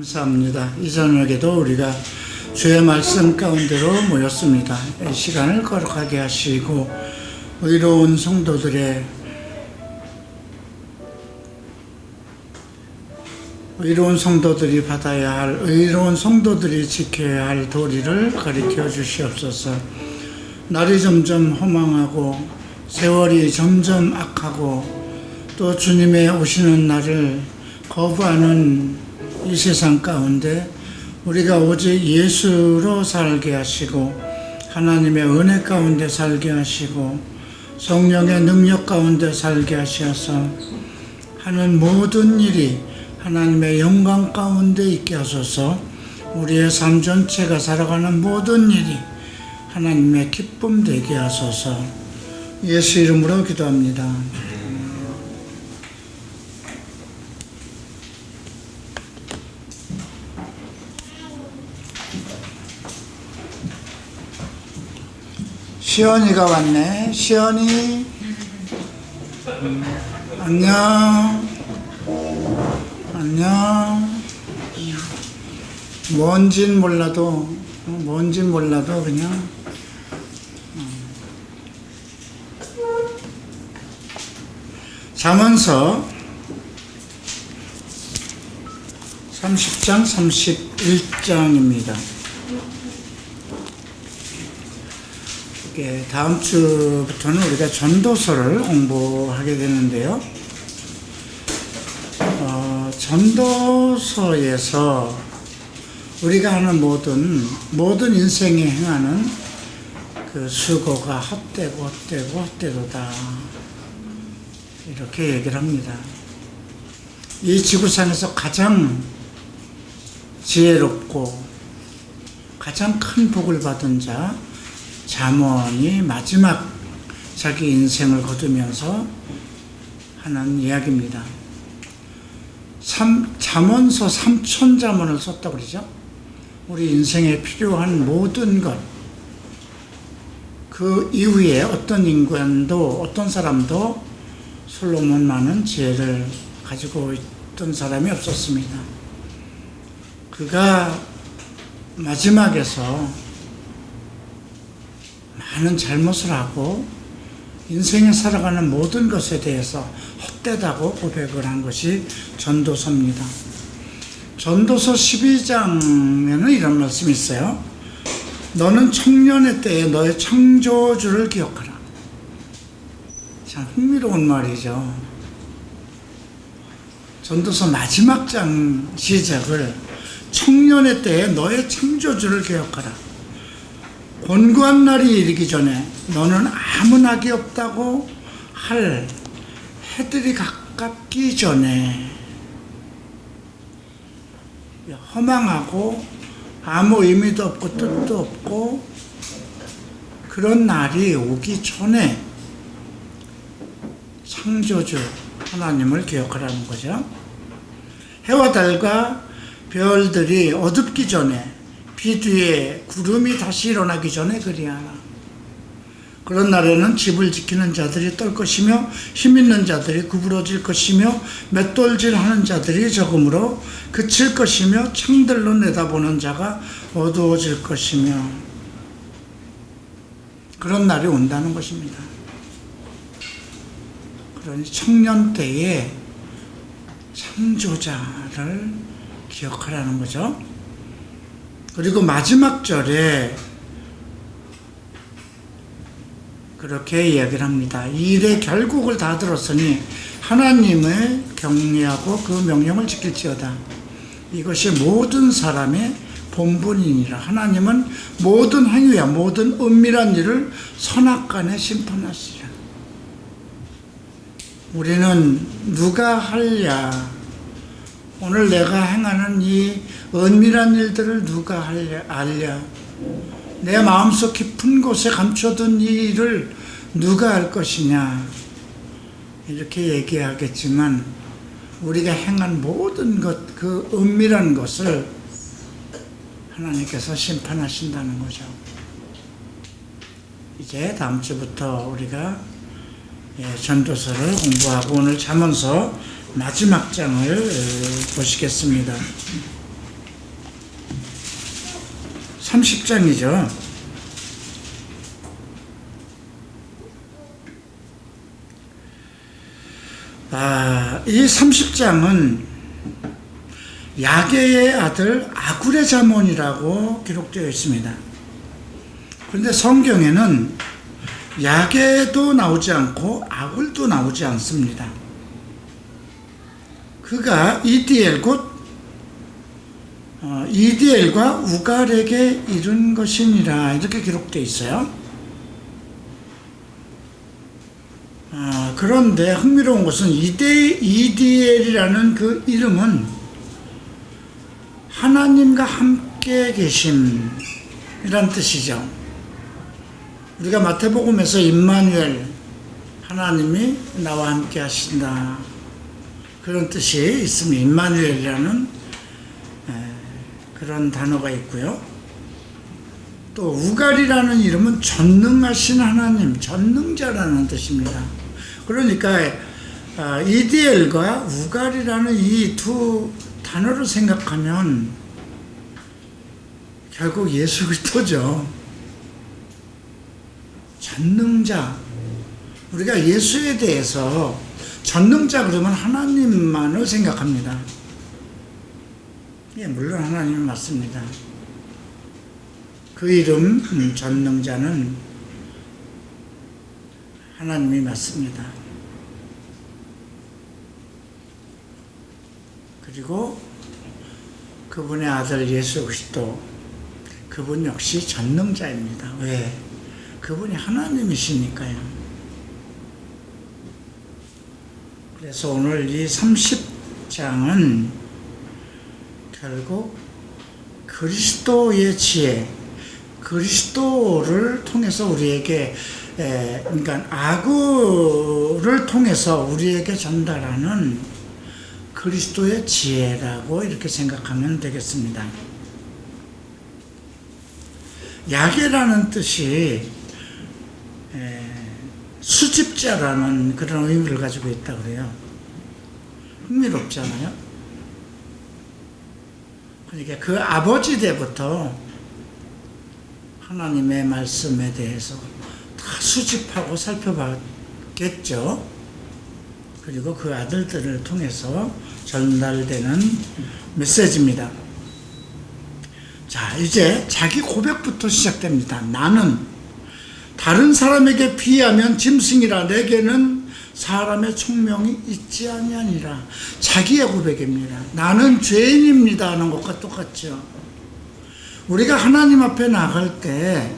감사합니다. 이 저녁에도 우리가 주의 말씀 가운데로 모였습니다. 이 시간을 거룩하게 하시고 의로운 성도들이 받아야 할, 의로운 성도들이 지켜야 할 도리를 가르쳐 주시옵소서. 날이 점점 허망하고 세월이 점점 악하고 또 주님의 오시는 날을 거부하는 이 세상 가운데 우리가 오직 예수로 살게 하시고 하나님의 은혜 가운데 살게 하시고 성령의 능력 가운데 살게 하셔서 하는 모든 일이 하나님의 영광 가운데 있게 하소서. 우리의 삶 전체가 살아가는 모든 일이 하나님의 기쁨 되게 하소서. 예수 이름으로 기도합니다. 시연이가 왔네. 시연이 안녕. 안녕. 뭔진 몰라도 그냥 잠언서 30장 31장입니다. 다음 주부터는 우리가 전도서를 공부하게 되는데요. 전도서에서 우리가 하는 모든 인생에 행하는 그 수고가 헛되도다. 이렇게 얘기를 합니다. 이 지구상에서 가장 지혜롭고 가장 큰 복을 받은 자, 잠언이 마지막 자기 인생을 거두면서 하는 이야기입니다. 잠언서 3000잠언을 썼다고 그러죠. 우리 인생에 필요한 모든 것, 그 이후에 어떤 인간도 어떤 사람도 솔로몬만한 지혜를 가지고 있던 사람이 없었습니다. 그가 마지막에서 많은 잘못을 하고 인생에 살아가는 모든 것에 대해서 헛되다고 고백을 한 것이 전도서입니다. 전도서 12장에는 이런 말씀이 있어요. 너는 청년의 때에 너의 창조주를 기억하라. 참 흥미로운 말이죠. 전도서 마지막 장 시작을 청년의 때에 너의 창조주를 기억하라. 곤고한 날이 이르기 전에 너는 아무 낙이 없다고 할 해들이 가깝기 전에, 허망하고 아무 의미도 없고 뜻도 없고 그런 날이 오기 전에 창조주 하나님을 기억하라는 거죠. 해와 달과 별들이 어둡기 전에, 비 뒤에 구름이 다시 일어나기 전에 그리하라. 그런 날에는 집을 지키는 자들이 떨 것이며 힘 있는 자들이 구부러질 것이며 맷돌질하는 자들이 적음으로 그칠 것이며 창들로 내다보는 자가 어두워질 것이며, 그런 날이 온다는 것입니다. 그러니 청년 때에 창조자를 기억하라는 거죠. 그리고 마지막 절에 그렇게 이야기를 합니다. 이 일의 결국을 다 들었으니 하나님을 경외하고 그 명령을 지킬지어다. 이것이 모든 사람의 본분이니라. 하나님은 모든 행위와 모든 은밀한 일을 선악간에 심판하시리라. 우리는 누가 할랴, 오늘 내가 행하는 이 은밀한 일들을 누가 알랴, 내 마음속 깊은 곳에 감춰둔 이 일을 누가 알 것이냐, 이렇게 얘기하겠지만 우리가 행한 모든 것, 그 은밀한 것을 하나님께서 심판하신다는 거죠. 이제 다음 주부터 우리가 전도서를 공부하고 오늘 잠언서 마지막 장을 보시겠습니다. 30장이죠. 이 30장은 야게의 아들 아굴의 잠언이라고 기록되어 있습니다. 그런데 성경에는 야게도 나오지 않고 아굴도 나오지 않습니다. 그가 이디엘과 우갈에게 이른 것이니라 이렇게 기록되어 있어요. 그런데 흥미로운 것은 이디엘이라는 그 이름은 하나님과 함께 계심이란 뜻이죠. 우리가 마태복음에서 임마누엘, 하나님이 나와 함께 하신다, 그런 뜻이 있습니다. 임마누엘이라는 그런 단어가 있고요. 또 우갈이라는 이름은 전능하신 하나님, 전능자라는 뜻입니다. 그러니까 이디엘과 우갈이라는 이 두 단어를 생각하면 결국 예수 그리스도죠. 전능자. 우리가 예수에 대해서 전능자 그러면 하나님만을 생각합니다. 예, 물론 하나님은 맞습니다. 그 이름 전능자는 하나님이 맞습니다. 그리고 그분의 아들 예수 그리스도, 그분 역시 전능자입니다. 왜? 그분이 하나님이시니까요. 그래서 오늘 이 30장은 결국 그리스도의 지혜, 그리스도를 통해서 우리에게, 그러니까 아구를 통해서 우리에게 전달하는 그리스도의 지혜라고 이렇게 생각하면 되겠습니다. 야게라는 뜻이 수집자라는 그런 의미를 가지고 있다고 그래요. 흥미롭잖아요. 그러니까 그 아버지 때부터 하나님의 말씀에 대해서 다 수집하고 살펴봤겠죠. 그리고 그 아들들을 통해서 전달되는 메시지입니다. 자, 이제 자기 고백부터 시작됩니다. 나는 다른 사람에게 비하면 짐승이라 내게는 사람의 총명이 있지 아니하니라. 자기의 고백입니다. 나는 죄인입니다 하는 것과 똑같죠. 우리가 하나님 앞에 나갈 때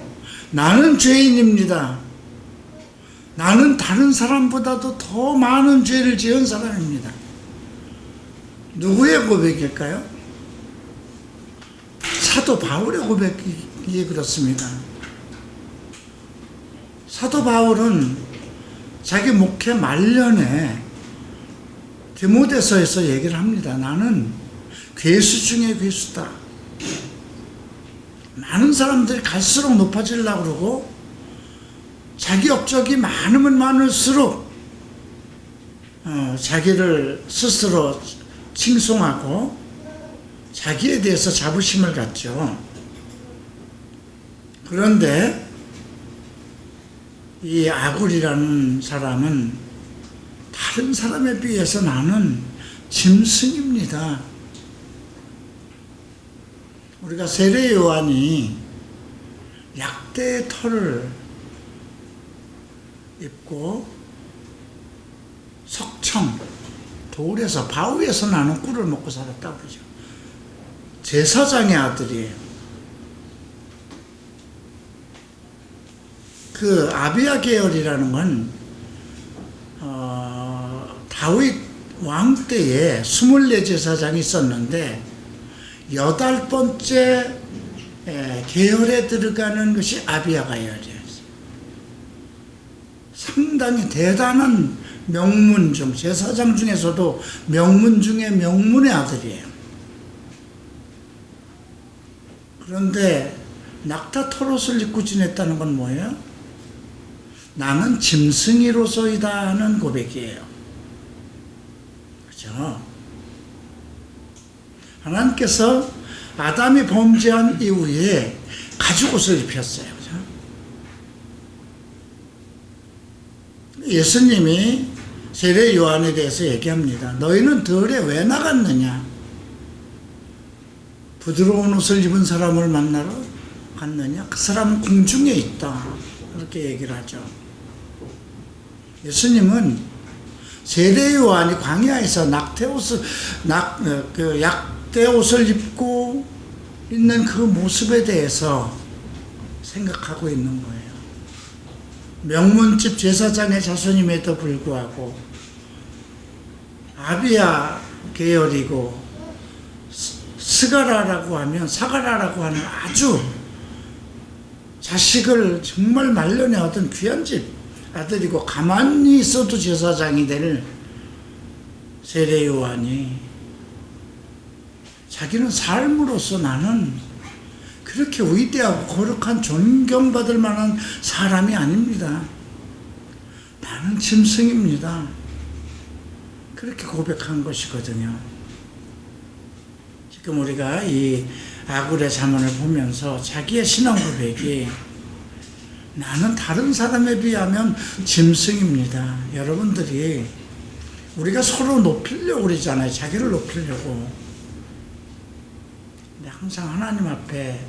나는 죄인입니다, 나는 다른 사람보다도 더 많은 죄를 지은 사람입니다. 누구의 고백일까요? 사도 바울의 고백이 그렇습니다. 사도 바울은 자기 목회 말년에 디모데서에서 얘기를 합니다. 나는 괴수 중에 괴수다. 많은 사람들이 갈수록 높아지려고 그러고 자기 업적이 많으면 많을수록 자기를 스스로 칭송하고 자기에 대해서 자부심을 갖죠. 그런데 이 아굴이라는 사람은 다른 사람에 비해서 나는 짐승입니다. 우리가 세례 요한이 약대의 털을 입고 석청, 돌에서 바위에서 나는 꿀을 먹고 살았다고 그러죠. 제사장의 아들이에요. 그 아비야 계열이라는 건 다윗 왕 때에 24제사장이 있었는데 8번째 계열에 들어가는 것이 아비야 계열이에요. 상당히 대단한 명문 중, 제사장 중에서도 명문 중에 명문의 아들이에요. 그런데 낙타 털옷을 입고 지냈다는 건 뭐예요? 나는 짐승이로소이다 하는 고백이에요. 그죠? 하나님께서 아담이 범죄한 이후에 가죽 옷을 입혔어요. 그죠? 예수님이 세례 요한에 대해서 얘기합니다. 너희는 들에 왜 나갔느냐? 부드러운 옷을 입은 사람을 만나러 갔느냐? 그 사람은 궁중에 있다. 그렇게 얘기를 하죠. 예수님은 세례 요한이 광야에서 약대 옷을 입고 있는 그 모습에 대해서 생각하고 있는 거예요. 명문집 제사장의 자손임에도 불구하고 아비야 계열이고 사가라라고 하는 아주 자식을 정말 말년에 얻은 귀한 집 아들이고 가만히 있어도 제사장이 될 세례 요한이 자기는 삶으로서 나는 그렇게 위대하고 거룩한 존경받을 만한 사람이 아닙니다. 나는 짐승입니다. 그렇게 고백한 것이거든요. 지금 우리가 이 아굴의 잠언을 보면서 자기의 신앙 고백이 나는 다른 사람에 비하면 짐승입니다. 여러분들이 우리가 서로 높이려고 그러잖아요. 자기를 높이려고. 근데 항상 하나님 앞에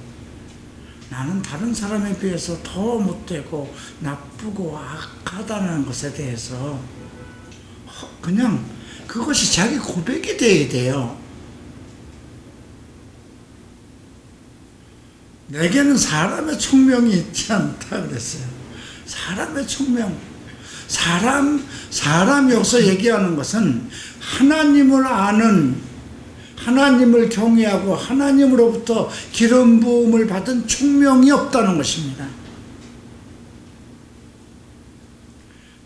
나는 다른 사람에 비해서 더 못되고 나쁘고 악하다는 것에 대해서 그냥 그것이 자기 고백이 되어야 돼요. 내게는 사람의 총명이 있지 않다 그랬어요. 사람의 총명. 사람이 여기서 얘기하는 것은 하나님을 아는, 하나님을 경외하고 하나님으로부터 기름 부음을 받은 총명이 없다는 것입니다.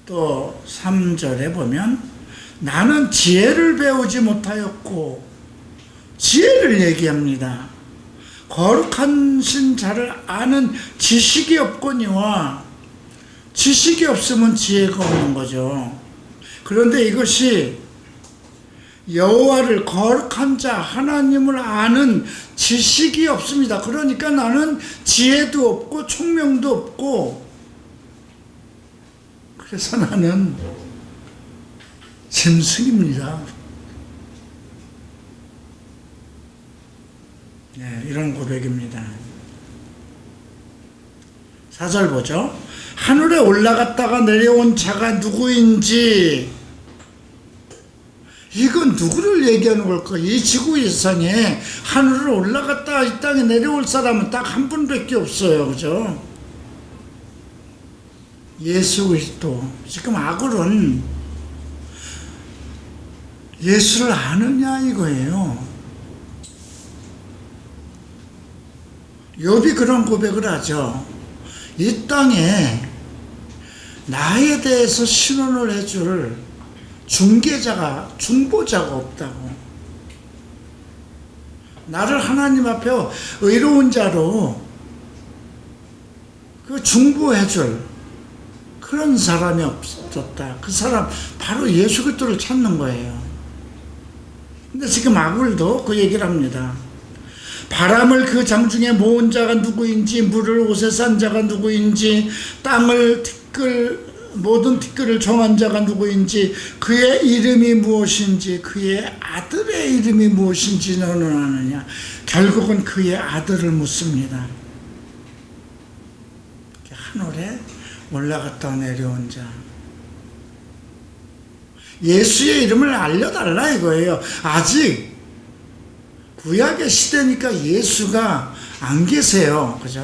또 3절에 보면 나는 지혜를 배우지 못하였고, 지혜를 얘기합니다. 거룩하신 자를 아는 지식이 없거니와, 지식이 없으면 지혜가 없는 거죠. 그런데 이것이 여호와를, 거룩한 자 하나님을 아는 지식이 없습니다. 그러니까 나는 지혜도 없고 총명도 없고, 그래서 나는 짐승입니다. 네, 이런 고백입니다. 4절 보죠. 하늘에 올라갔다가 내려온 자가 누구인지, 이건 누구를 얘기하는 걸까? 이 지구 이상에 하늘을 올라갔다가 이 땅에 내려올 사람은 딱 한 분밖에 없어요. 그죠? 예수 그리스도. 지금 아굴은 예수를 아느냐 이거예요. 욥이 그런 고백을 하죠. 이 땅에 나에 대해서 신원을 해줄 중개자가, 중보자가 없다고. 나를 하나님 앞에 의로운 자로 그 중보해줄 그런 사람이 없었다. 그 사람 바로 예수 그리스도를 찾는 거예요. 근데 지금 아굴도 그 얘기를 합니다. 바람을 그 장중에 모은 자가 누구인지, 물을 옷에 싼 자가 누구인지, 땅을 모든 티끌을 정한 자가 누구인지, 그의 이름이 무엇인지, 그의 아들의 이름이 무엇인지 너는 아느냐. 결국은 그의 아들을 묻습니다. 하늘에 올라갔다 내려온 자. 예수의 이름을 알려달라 이거예요. 아직 구약의 시대니까 예수가 안 계세요. 그죠?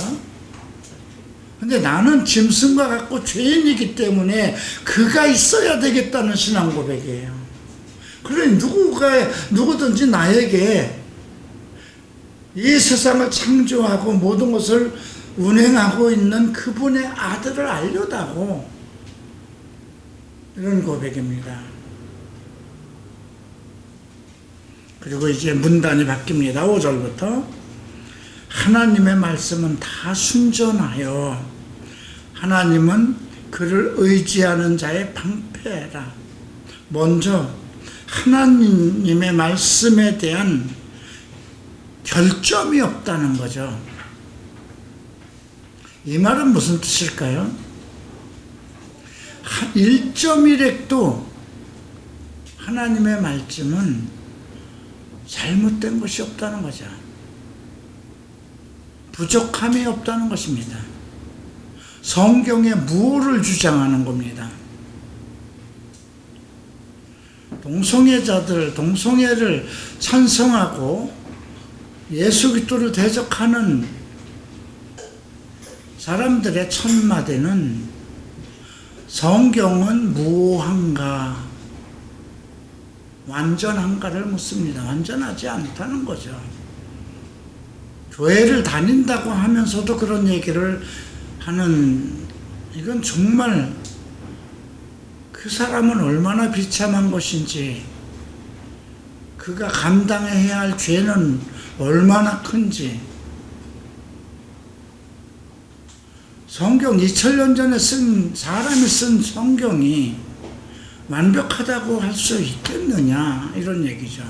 근데 나는 짐승과 같고 죄인이기 때문에 그가 있어야 되겠다는 신앙 고백이에요. 그러니 누구든지 나에게 이 세상을 창조하고 모든 것을 운행하고 있는 그분의 아들을 알려다고, 이런 고백입니다. 그리고 이제 문단이 바뀝니다. 5절부터 하나님의 말씀은 다 순전하여 하나님은 그를 의지하는 자의 방패라. 먼저 하나님의 말씀에 대한 결점이 없다는 거죠. 이 말은 무슨 뜻일까요? 1.1핵도 하나님의 말씀은 잘못된 것이 없다는 거죠. 부족함이 없다는 것입니다. 성경에 무엇을 주장하는 겁니다. 동성애자들, 동성애를 찬성하고 예수 그리스도를 대적하는 사람들의 첫마디는 성경은 무한가, 완전한가를 묻습니다. 완전하지 않다는 거죠. 교회를 다닌다고 하면서도 그런 얘기를 하는, 이건 정말 그 사람은 얼마나 비참한 것인지, 그가 감당해야 할 죄는 얼마나 큰지. 성경 2000년 전에 사람이 쓴 성경이 완벽하다고 할 수 있겠느냐, 이런 얘기죠.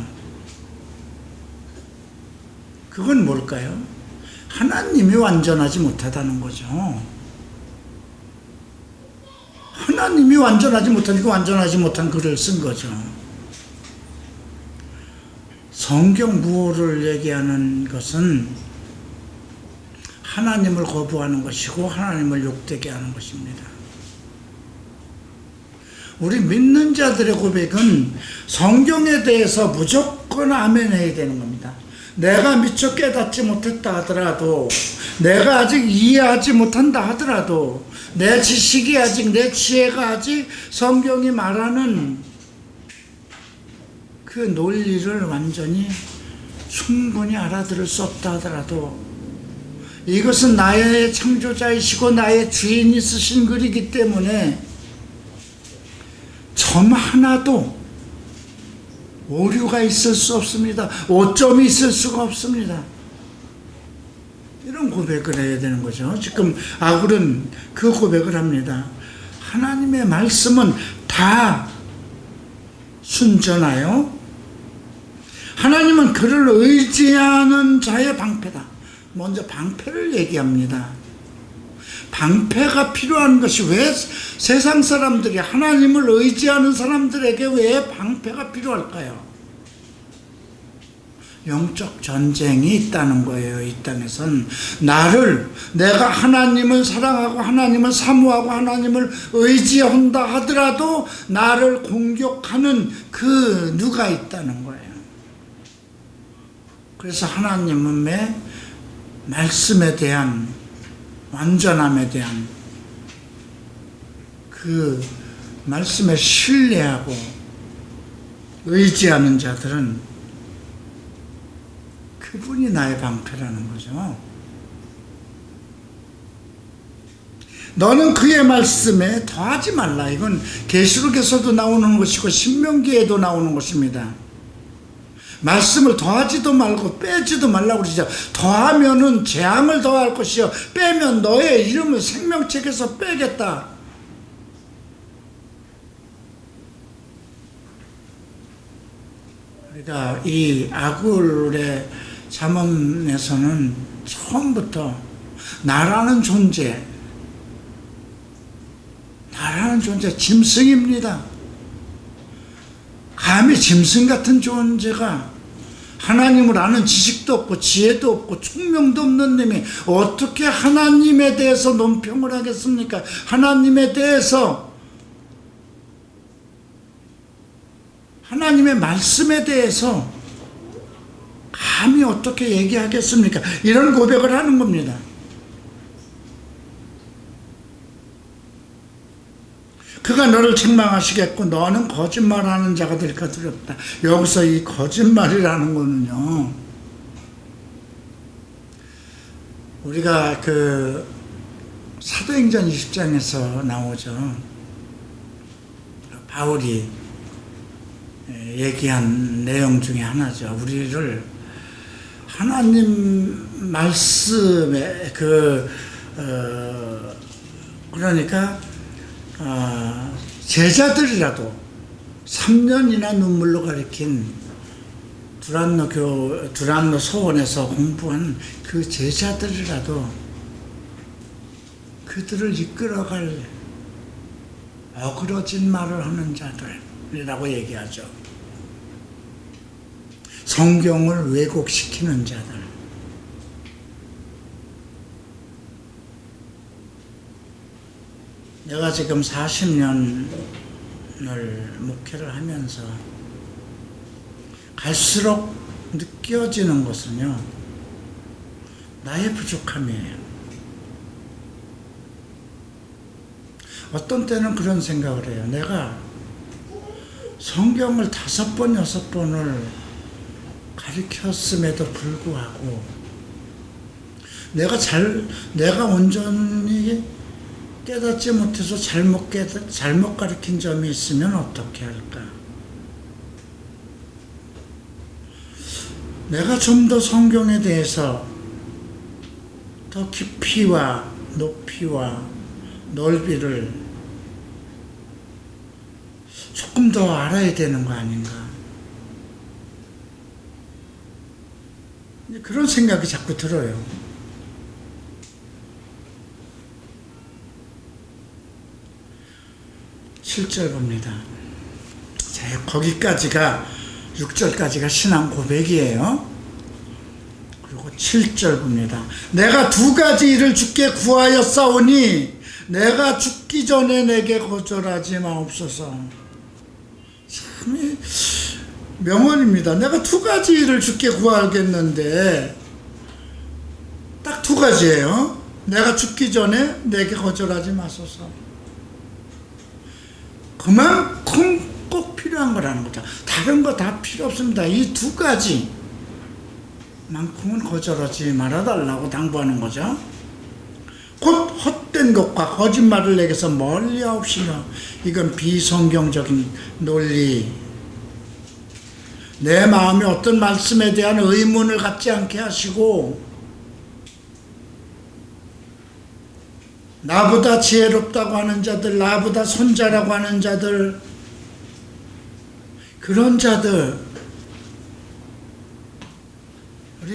그건 뭘까요? 하나님이 완전하지 못하다는 거죠. 하나님이 완전하지 못하니까 완전하지 못한 글을 쓴 거죠. 성경 무호를 얘기하는 것은 하나님을 거부하는 것이고 하나님을 욕되게 하는 것입니다. 우리 믿는 자들의 고백은 성경에 대해서 무조건 아멘 해야 되는 겁니다. 내가 미처 깨닫지 못했다 하더라도, 내가 아직 이해하지 못한다 하더라도, 내 지식이 아직, 내 지혜가 아직 성경이 말하는 그 논리를 완전히 충분히 알아들을 수 없다 하더라도, 이것은 나의 창조자이시고 나의 주인이 쓰신 글이기 때문에 점 하나도 오류가 있을 수 없습니다. 오점이 있을 수가 없습니다. 이런 고백을 해야 되는 거죠. 지금 아굴은 그 고백을 합니다. 하나님의 말씀은 다 순전하여 하나님은 그를 의지하는 자의 방패다. 먼저 방패를 얘기합니다. 방패가 필요한 것이, 왜 세상 사람들이 하나님을 의지하는 사람들에게 왜 방패가 필요할까요? 영적 전쟁이 있다는 거예요. 이 땅에선 내가 하나님을 사랑하고 하나님을 사모하고 하나님을 의지한다 하더라도 나를 공격하는 그 누가 있다는 거예요. 그래서 하나님의 말씀에 대한 완전함에 대한 그 말씀에 신뢰하고 의지하는 자들은 그분이 나의 방패라는 거죠. 너는 그의 말씀에 더하지 말라. 이건 계시록에서도 나오는 것이고 신명기에도 나오는 것입니다. 말씀을 더하지도 말고 빼지도 말라고 그러죠. 더하면은 재앙을 더할 것이요, 빼면 너의 이름을 생명책에서 빼겠다. 그러니까 이 아굴의 잠언에서는 처음부터 나라는 존재, 짐승입니다. 감히 짐승 같은 존재가 하나님을 아는 지식도 없고 지혜도 없고 총명도 없는 놈이 어떻게 하나님에 대해서 논평을 하겠습니까? 하나님에 대해서, 하나님의 말씀에 대해서 감히 어떻게 얘기하겠습니까? 이런 고백을 하는 겁니다. 그가 너를 책망하시겠고 너는 거짓말하는 자가 될까 두렵다. 여기서 이 거짓말이라는 거는요, 우리가 그 사도행전 20장에서 나오죠. 바울이 얘기한 내용 중에 하나죠. 우리를 하나님 말씀에 그러니까 제자들이라도 3년이나 눈물로 가리킨 두란노 서원에서 공부한 그 제자들이라도 그들을 이끌어갈 어그러진 말을 하는 자들이라고 얘기하죠. 성경을 왜곡시키는 자들. 내가 지금 40년을 목회를 하면서 갈수록 느껴지는 것은요, 나의 부족함이에요. 어떤 때는 그런 생각을 해요. 내가 성경을 5번, 6번을 가르쳤음에도 불구하고 내가 온전히 깨닫지 못해서 잘못 가르친 점이 있으면 어떻게 할까? 내가 좀 더 성경에 대해서 더 깊이와 높이와 넓이를 조금 더 알아야 되는 거 아닌가? 그런 생각이 자꾸 들어요. 7절 봅니다. 자, 거기까지가 6절까지가 신앙 고백이에요. 그리고 7절 봅니다. 내가 2가지 일을 주께 구하였사오니 내가 죽기 전에 내게 거절하지 마옵소서. 참 명언입니다. 내가 2가지 일을 주께 구하겠는데 딱 2가지예요. 내가 죽기 전에 내게 거절하지 마소서. 그만큼 꼭 필요한 거라는 거죠. 다른 거 다 필요 없습니다. 이 2가지만큼은 거절하지 말아달라고 당부하는 거죠. 곧 헛된 것과 거짓말을 내게서 멀리 하옵시며. 이건 비성경적인 논리. 내 마음에 어떤 말씀에 대한 의문을 갖지 않게 하시고, 나보다 지혜롭다고 하는 자들, 나보다 손자라고 하는 자들, 그런 자들이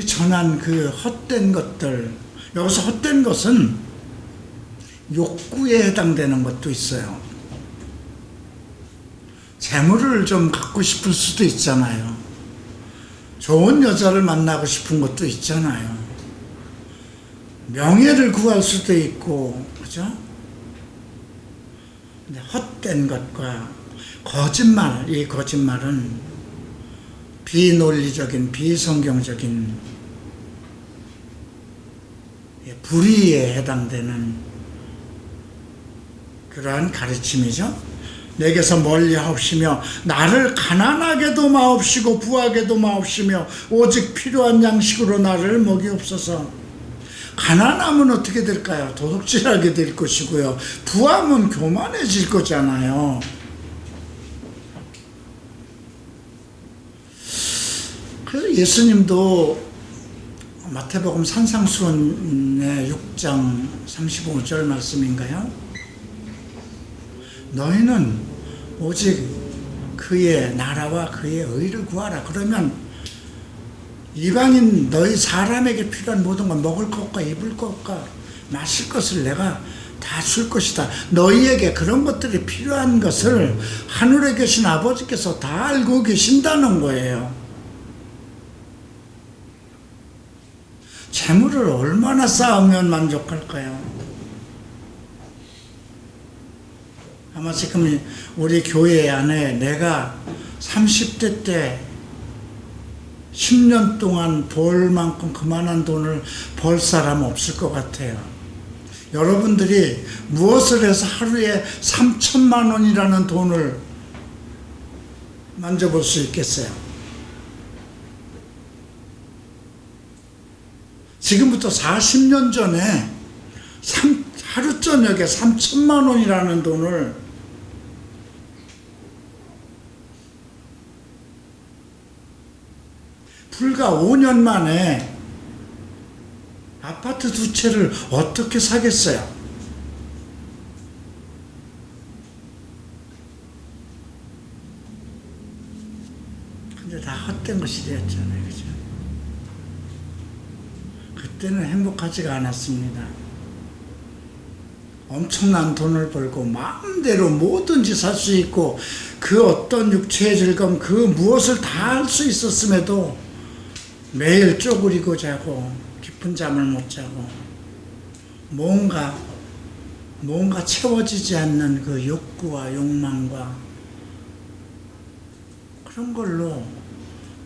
전한 그 헛된 것들, 여기서 헛된 것은 욕구에 해당되는 것도 있어요. 재물을 좀 갖고 싶을 수도 있잖아요. 좋은 여자를 만나고 싶은 것도 있잖아요. 명예를 구할 수도 있고, 그죠? 근데 헛된 것과 거짓말, 이 거짓말은 비논리적인, 비성경적인 불의에 해당되는 그러한 가르침이죠. 내게서 멀리 하옵시며 나를 가난하게도 마옵시고 부하게도 마옵시며 오직 필요한 양식으로 나를 먹이옵소서. 가난하면 어떻게 될까요? 도둑질하게 될 것이고요. 부하면 교만해질 거잖아요. 그래서 예수님도 마태복음 산상수훈의 6장 35절 말씀인가요? 너희는 오직 그의 나라와 그의 의를 구하라. 그러면 이방인 너희 사람에게 필요한 모든 것, 먹을 것과 입을 것과 마실 것을 내가 다 줄 것이다. 너희에게 그런 것들이 필요한 것을 하늘에 계신 아버지께서 다 알고 계신다는 거예요. 재물을 얼마나 쌓으면 만족할까요? 아마 지금 우리 교회 안에 내가 30대 때 10년 동안 벌 만큼 그만한 돈을 벌 사람 없을 것 같아요. 여러분들이 무엇을 해서 하루에 3천만 원이라는 돈을 만져볼 수 있겠어요? 지금부터 40년 전에 하루 저녁에 3천만 원이라는 돈을 불과 5년 만에 아파트 2채를 어떻게 사겠어요? 근데 다 헛된 것이 되었잖아요. 그죠? 그때는 행복하지가 않았습니다. 엄청난 돈을 벌고 마음대로 뭐든지 살 수 있고 그 어떤 육체의 즐거움 그 무엇을 다 할 수 있었음에도 매일 쪼그리고 자고 깊은 잠을 못 자고 뭔가 채워지지 않는 그 욕구와 욕망과 그런 걸로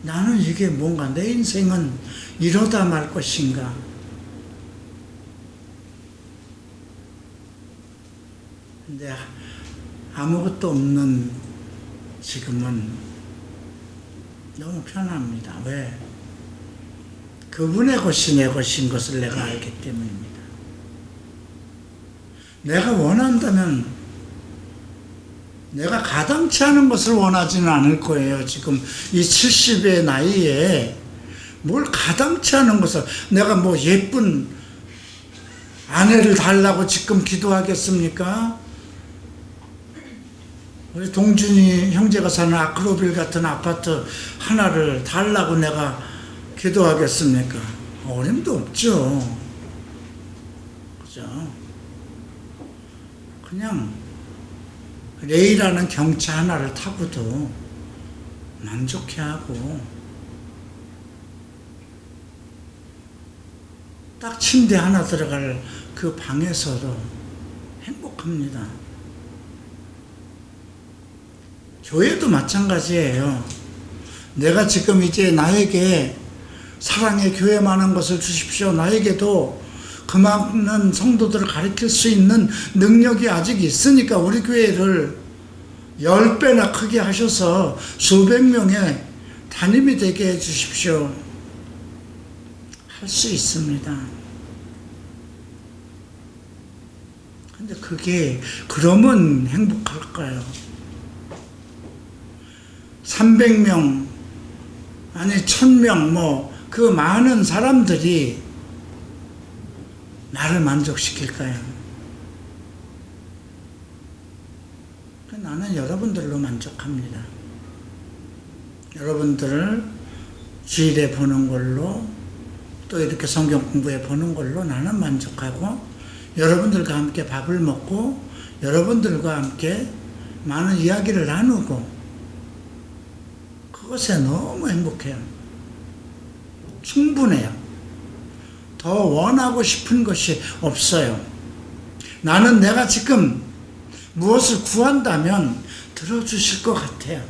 나는 이게 뭔가 내 인생은 이러다 말 것인가. 근데 아무것도 없는 지금은 너무 편합니다. 왜? 그분의 것이 내 것인 것을 내가 알기 때문입니다. 내가 원한다면 내가 가당치 않은 것을 원하지는 않을 거예요. 지금 이 70의 나이에 뭘 가당치 않은 것을 내가 뭐 예쁜 아내를 달라고 지금 기도하겠습니까? 우리 동준이 형제가 사는 아크로빌 같은 아파트 하나를 달라고 내가 기도하겠습니까? 어림도 없죠. 그죠? 그냥 레이라는 경차 하나를 타고도 만족해하고 딱 침대 하나 들어갈 그 방에서도 행복합니다. 교회도 마찬가지예요. 내가 지금 이제 나에게 사랑의 교회 많은 것을 주십시오. 나에게도 그 많은 성도들을 가르칠 수 있는 능력이 아직 있으니까 우리 교회를 10배나 크게 하셔서 수백 명의 담임이 되게 해 주십시오. 할 수 있습니다. 근데 그게 그러면 행복할까요? 300명 아니 1000명 그 많은 사람들이 나를 만족시킬까요? 나는 여러분들로 만족합니다. 여러분들을 주일에 보는 걸로 또 이렇게 성경 공부해 보는 걸로 나는 만족하고 여러분들과 함께 밥을 먹고 여러분들과 함께 많은 이야기를 나누고 그것에 너무 행복해요. 충분해요. 더 원하고 싶은 것이 없어요. 나는 내가 지금 무엇을 구한다면 들어주실 것 같아요.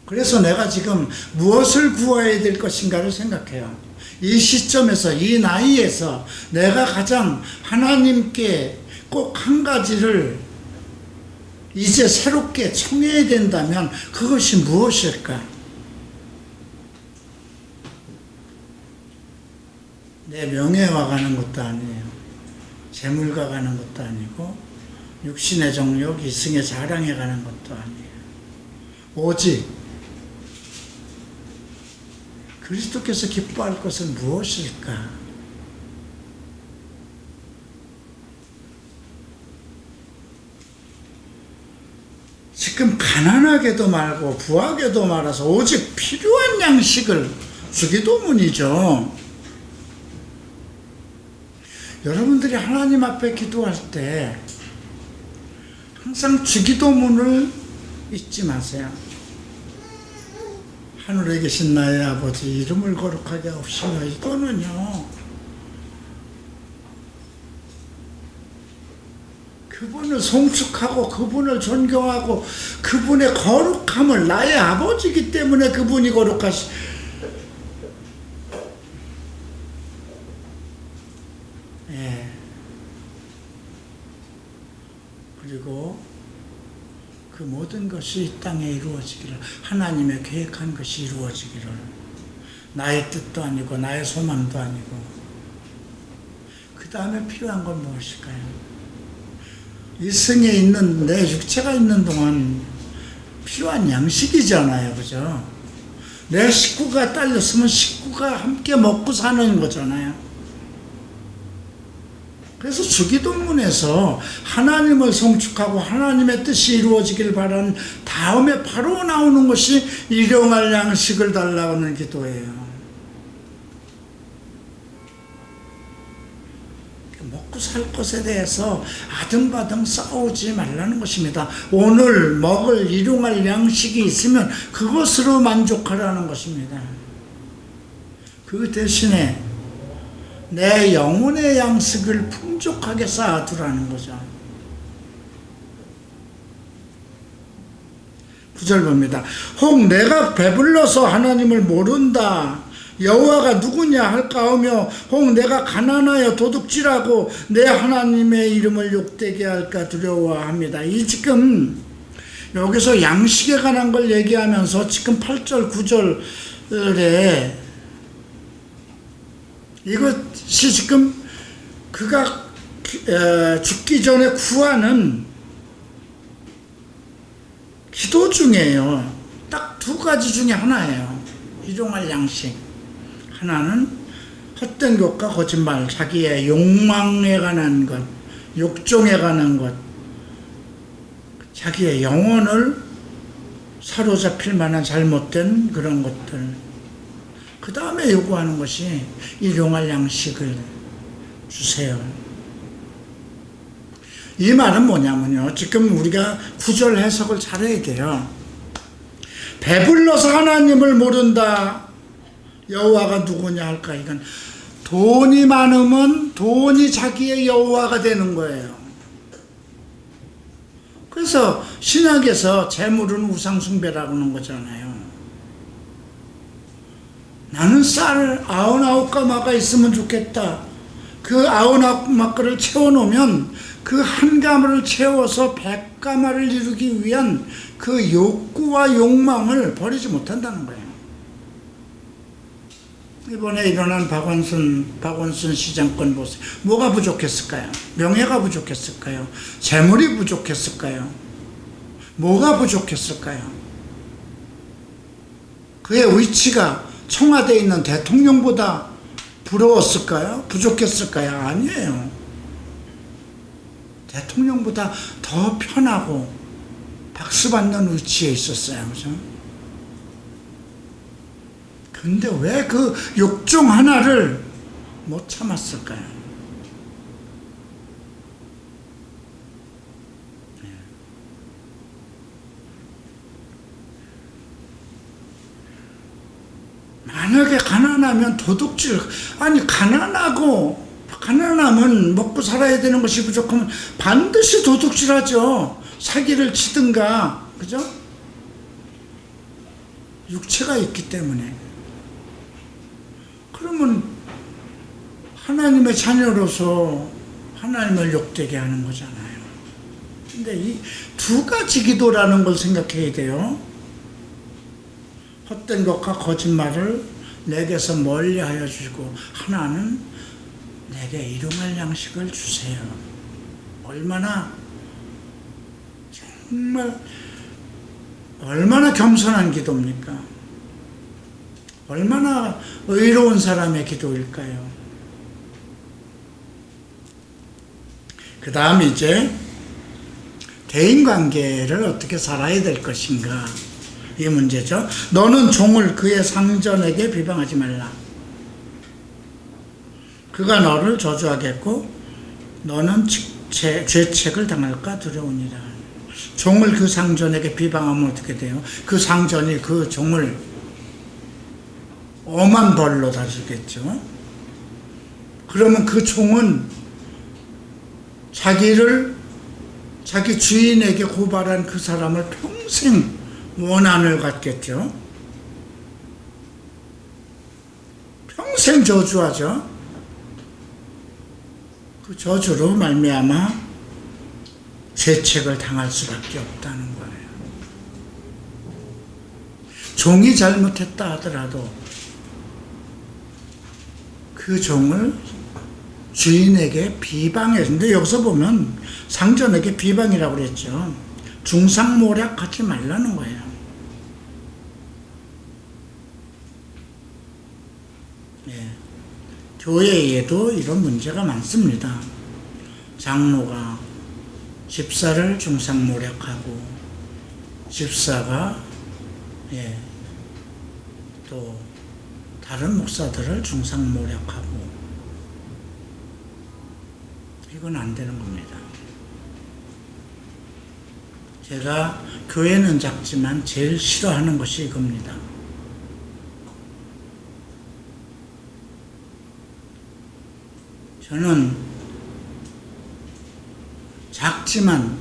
그래서 내가 지금 무엇을 구해야 될 것인가를 생각해요. 이 시점에서 이 나이에서 내가 가장 하나님께 꼭 한 가지를 이제 새롭게 청해야 된다면 그것이 무엇일까? 내 명예와 가는 것도 아니에요. 재물과 가는 것도 아니고 육신의 정욕, 이승의 자랑에 가는 것도 아니에요. 오직 그리스도께서 기뻐할 것은 무엇일까? 지금 가난하게도 말고 부하게도 말아서 오직 필요한 양식을 주기도문이죠. 여러분들이 하나님 앞에 기도할 때 항상 주기도문을 잊지 마세요. 하늘에 계신 나의 아버지 이름을 거룩하게 하옵시며 이거는요 그분을 송축하고 그분을 존경하고 그분의 거룩함을 나의 아버지이기 때문에 그분이 거룩하시 그리고 그 모든 것이 이 땅에 이루어지기를 하나님의 계획한 것이 이루어지기를 나의 뜻도 아니고 나의 소망도 아니고 그 다음에 필요한 건 무엇일까요? 이 승에 있는 내 육체가 있는 동안 필요한 양식이잖아요. 그죠? 내 식구가 딸렸으면 식구가 함께 먹고 사는 거잖아요. 그래서 주기도문에서 하나님을 송축하고 하나님의 뜻이 이루어지길 바라는 다음에 바로 나오는 것이 일용할 양식을 달라고 하는 기도예요. 먹고 살 것에 대해서 아등바등 싸우지 말라는 것입니다. 오늘 먹을 일용할 양식이 있으면 그것으로 만족하라는 것입니다. 그 대신에 내 영혼의 양식을 풍족하게 쌓아두라는 거죠. 9절 봅니다. 혹 내가 배불러서 하나님을 모른다, 여호와가 누구냐 할까하며, 혹 내가 가난하여 도둑질하고 내 하나님의 이름을 욕되게 할까 두려워합니다. 이 지금 여기서 양식에 관한 걸 얘기하면서 지금 8절 9절에 이것이 지금 그가 죽기 전에 구하는 기도 중에요. 딱 두 가지 중에 하나예요. 일용할 양식. 하나는 헛된 것과 거짓말, 자기의 욕망에 관한 것, 욕종에 관한 것, 자기의 영혼을 사로잡힐 만한 잘못된 그런 것들. 그 다음에 요구하는 것이 일용할 양식을 주세요. 이 말은 뭐냐면요, 지금 우리가 구절 해석을 잘해야 돼요. 배불러서 하나님을 모른다, 여호와가 누구냐 할까. 이건 돈이 많으면 돈이 자기의 여호와가 되는 거예요. 그래서 신약에서 재물은 우상숭배라고 하는 거잖아요. 나는 쌀 99가마가 있으면 좋겠다. 그 99가마를 채워놓으면 그 한 가마를 채워서 100가마를 이루기 위한 그 욕구와 욕망을 버리지 못한다는 거예요. 이번에 일어난 박원순 시장권 보세요. 뭐가 부족했을까요? 명예가 부족했을까요? 재물이 부족했을까요? 뭐가 부족했을까요? 그의 위치가 청와대에 있는 대통령보다 부러웠을까요? 부족했을까요? 아니에요. 대통령보다 더 편하고 박수받는 위치에 있었어요. 그죠? 근데 왜 그 욕종 하나를 못 참았을까요? 만약에 가난하면 도둑질, 아니 가난하면 먹고 살아야 되는 것이 부족하면 반드시 도둑질하죠. 사기를 치든가, 그죠? 육체가 있기 때문에. 그러면 하나님의 자녀로서 하나님을 욕되게 하는 거잖아요. 근데 이 두 가지 기도라는 걸 생각해야 돼요. 헛된 것과 거짓말을 내게서 멀리하여 주시고, 하나는 내게 일용할 양식을 주세요. 얼마나 겸손한 기도입니까? 얼마나 의로운 사람의 기도일까요? 그 다음 이제 대인관계를 어떻게 살아야 될 것인가, 이 문제죠. 너는 종을 그의 상전에게 비방하지 말라. 그가 너를 저주하겠고 너는 죄책을 당할까 두려우니라. 종을 그 상전에게 비방하면 어떻게 돼요? 그 상전이 그 종을 엄한 벌로 다루겠죠. 그러면 그 종은 자기 주인에게 고발한 그 사람을 평생 원한을 갖겠죠. 평생 저주하죠. 그 저주로 말미암아 죄책을 당할 수밖에 없다는 거예요. 종이 잘못했다 하더라도 그 종을 주인에게 비방했는데, 여기서 보면 상전에게 비방이라고 그랬죠. 중상모략하지 말라는 거예요. 예. 교회에도 이런 문제가 많습니다. 장로가 집사를 중상모략하고, 집사가 또 다른 목사들을 중상모략하고, 이건 안 되는 겁니다. 제가 교회는 작지만 제일 싫어하는 것이 이겁니다. 저는 작지만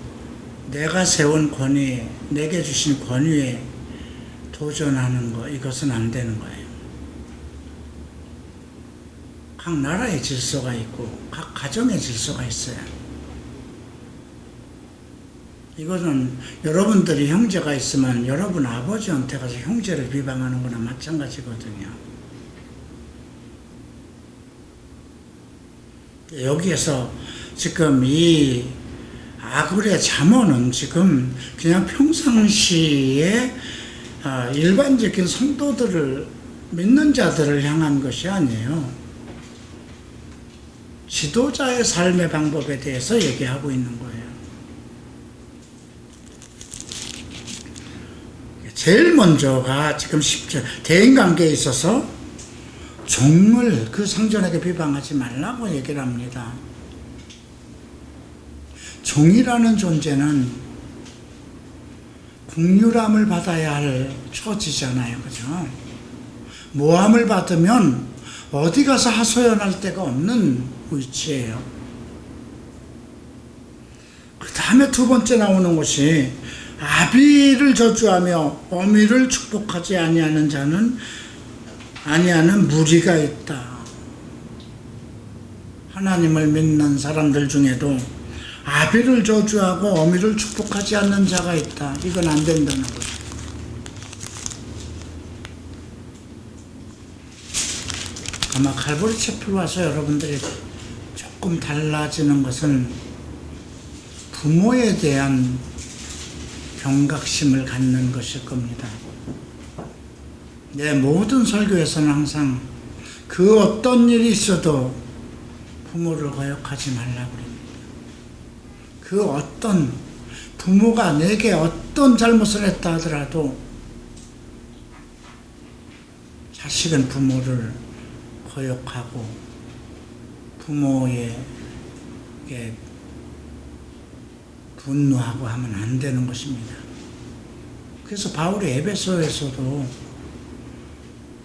내가 세운 권위에, 내게 주신 권위에 도전하는 거, 이것은 안 되는 거예요. 각 나라의 질서가 있고 각 가정의 질서가 있어요. 이거는 여러분들이 형제가 있으면 여러분 아버지한테 가서 형제를 비방하는 거나 마찬가지거든요. 여기에서 지금 이 아굴의 잠언은 지금 그냥 평상시에 일반적인 성도들을 믿는 자들을 향한 것이 아니에요. 지도자의 삶의 방법에 대해서 얘기하고 있는 거예요. 제일 먼저가 지금 10절 대인관계에 있어서 종을 그 상전에게 비방하지 말라고 얘기를 합니다. 종이라는 존재는 국률함을 받아야 할 처지잖아요. 그죠? 모함을 받으면 어디 가서 하소연할 데가 없는 위치예요. 그 다음에 두 번째 나오는 것이 아비를 저주하며 어미를 축복하지 아니하는 자는 아니하는 무리가 있다. 하나님을 믿는 사람들 중에도 아비를 저주하고 어미를 축복하지 않는 자가 있다. 이건 안 된다는 거죠. 아마 칼보리 채플 와서 여러분들이 조금 달라지는 것은 부모에 대한 경각심을 갖는 것일 겁니다. 내 모든 설교에서는 항상 그 어떤 일이 있어도 부모를 거역하지 말라고 그럽니다. 그 어떤 부모가 내게 어떤 잘못을 했다 하더라도 자식은 부모를 거역하고 부모에게 분노하고 하면 안 되는 것입니다. 그래서 바울이 에베소에서도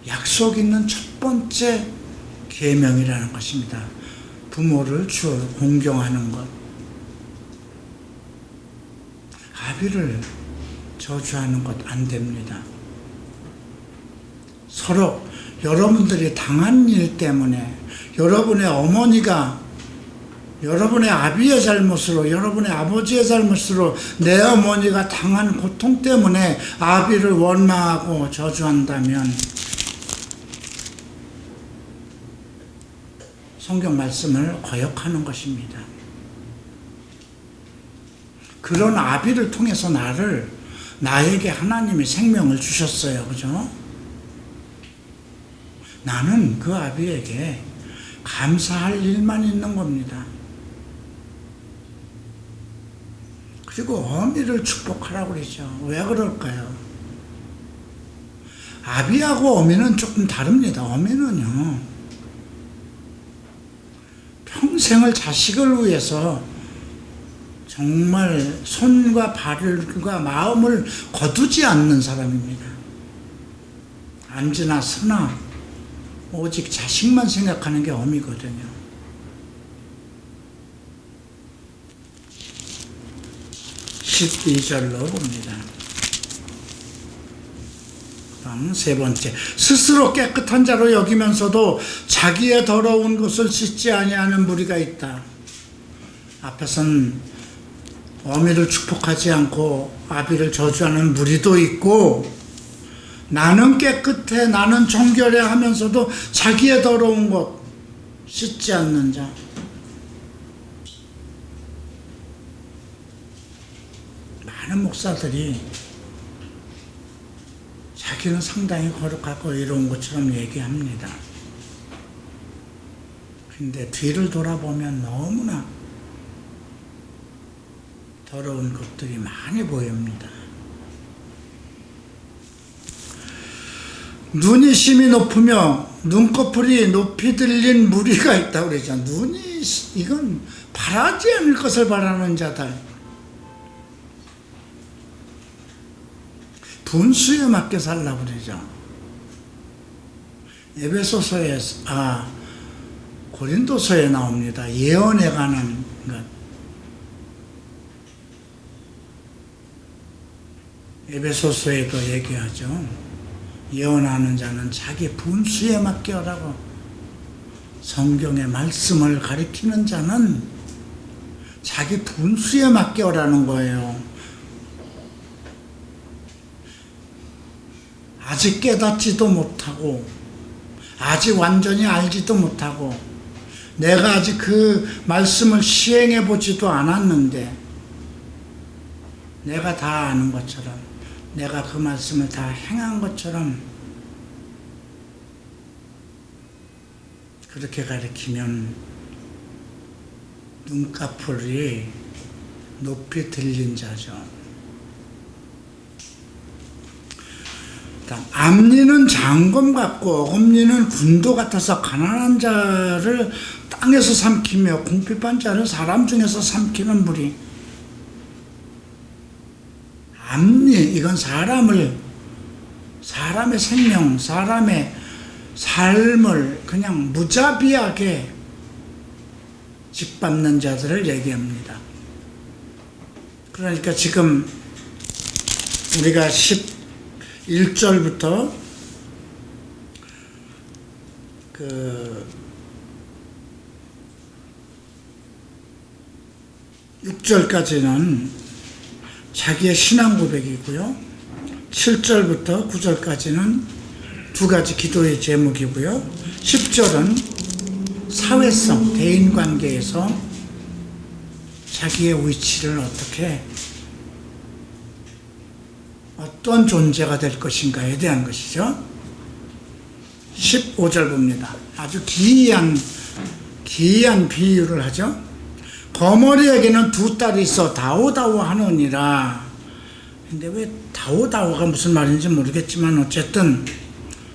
약속 있는 첫 번째 계명이라는 것입니다. 부모를 공경하는 것. 아비를 저주하는 것 안 됩니다. 서로 여러분들이 당한 일 때문에 여러분의 어머니가 여러분의 아비의 잘못으로 여러분의 아버지의 잘못으로 내 어머니가 당한 고통 때문에 아비를 원망하고 저주한다면 성경 말씀을 거역하는 것입니다. 그런 아비를 통해서 나에게 하나님이 생명을 주셨어요. 그죠? 나는 그 아비에게 감사할 일만 있는 겁니다. 그리고 어미를 축복하라고 그러죠. 왜 그럴까요? 아비하고 어미는 조금 다릅니다. 어미는요, 평생을 자식을 위해서 정말 손과 발과 마음을 거두지 않는 사람입니다. 안지나 서나 오직 자식만 생각하는 게 어미거든요. 12절로 봅니다. 그럼 세 번째, 스스로 깨끗한 자로 여기면서도 자기의 더러운 것을 씻지 아니하는 무리가 있다. 앞에선 어미를 축복하지 않고 아비를 저주하는 무리도 있고, 나는 깨끗해, 나는 정결해 하면서도 자기의 더러운 것 씻지 않는 자. 많은 목사들이 자기는 상당히 거룩하고 이로운 것처럼 얘기합니다. 근데 뒤를 돌아보면 너무나 더러운 것들이 많이 보입니다. 눈이 심히 높으며 눈꺼풀이 높이 들린 무리가 있다고 그러죠. 눈이 이건 바라지 않을 것을 바라는 자들. 분수에 맞게 살라고 그러죠. 에베소서에 고린도서에 나옵니다. 예언에 관한 것. 에베소서에도 얘기하죠. 예언하는 자는 자기 분수에 맞게 하라고. 성경의 말씀을 가리키는 자는 자기 분수에 맞게 하라는 거예요. 아직 깨닫지도 못하고 아직 완전히 알지도 못하고 내가 아직 그 말씀을 시행해 보지도 않았는데 내가 다 아는 것처럼 내가 그 말씀을 다 행한 것처럼 그렇게 가리키면 눈꺼풀이 높이 들린 자죠. 앞니는 장검 같고 어금니는 군도 같아서 가난한 자를 땅에서 삼키며 궁핍한 자를 사람 중에서 삼키는 무리. 앞니, 이건 사람의 생명, 사람의 삶을 그냥 무자비하게 짓밟는 자들을 얘기합니다. 그러니까 지금 우리가 11절부터 6절까지는 자기의 신앙 고백이고요. 7절부터 9절까지는 두 가지 기도의 제목이고요. 10절은 사회성, 대인관계에서 자기의 위치를 어떤 존재가 될 것인가에 대한 것이죠. 15절 봅니다. 아주 기이한 비유를 하죠. 거머리에게는 두 딸이 있어 다오다오 하느니라. 근데 왜 다오다오가 무슨 말인지 모르겠지만 어쨌든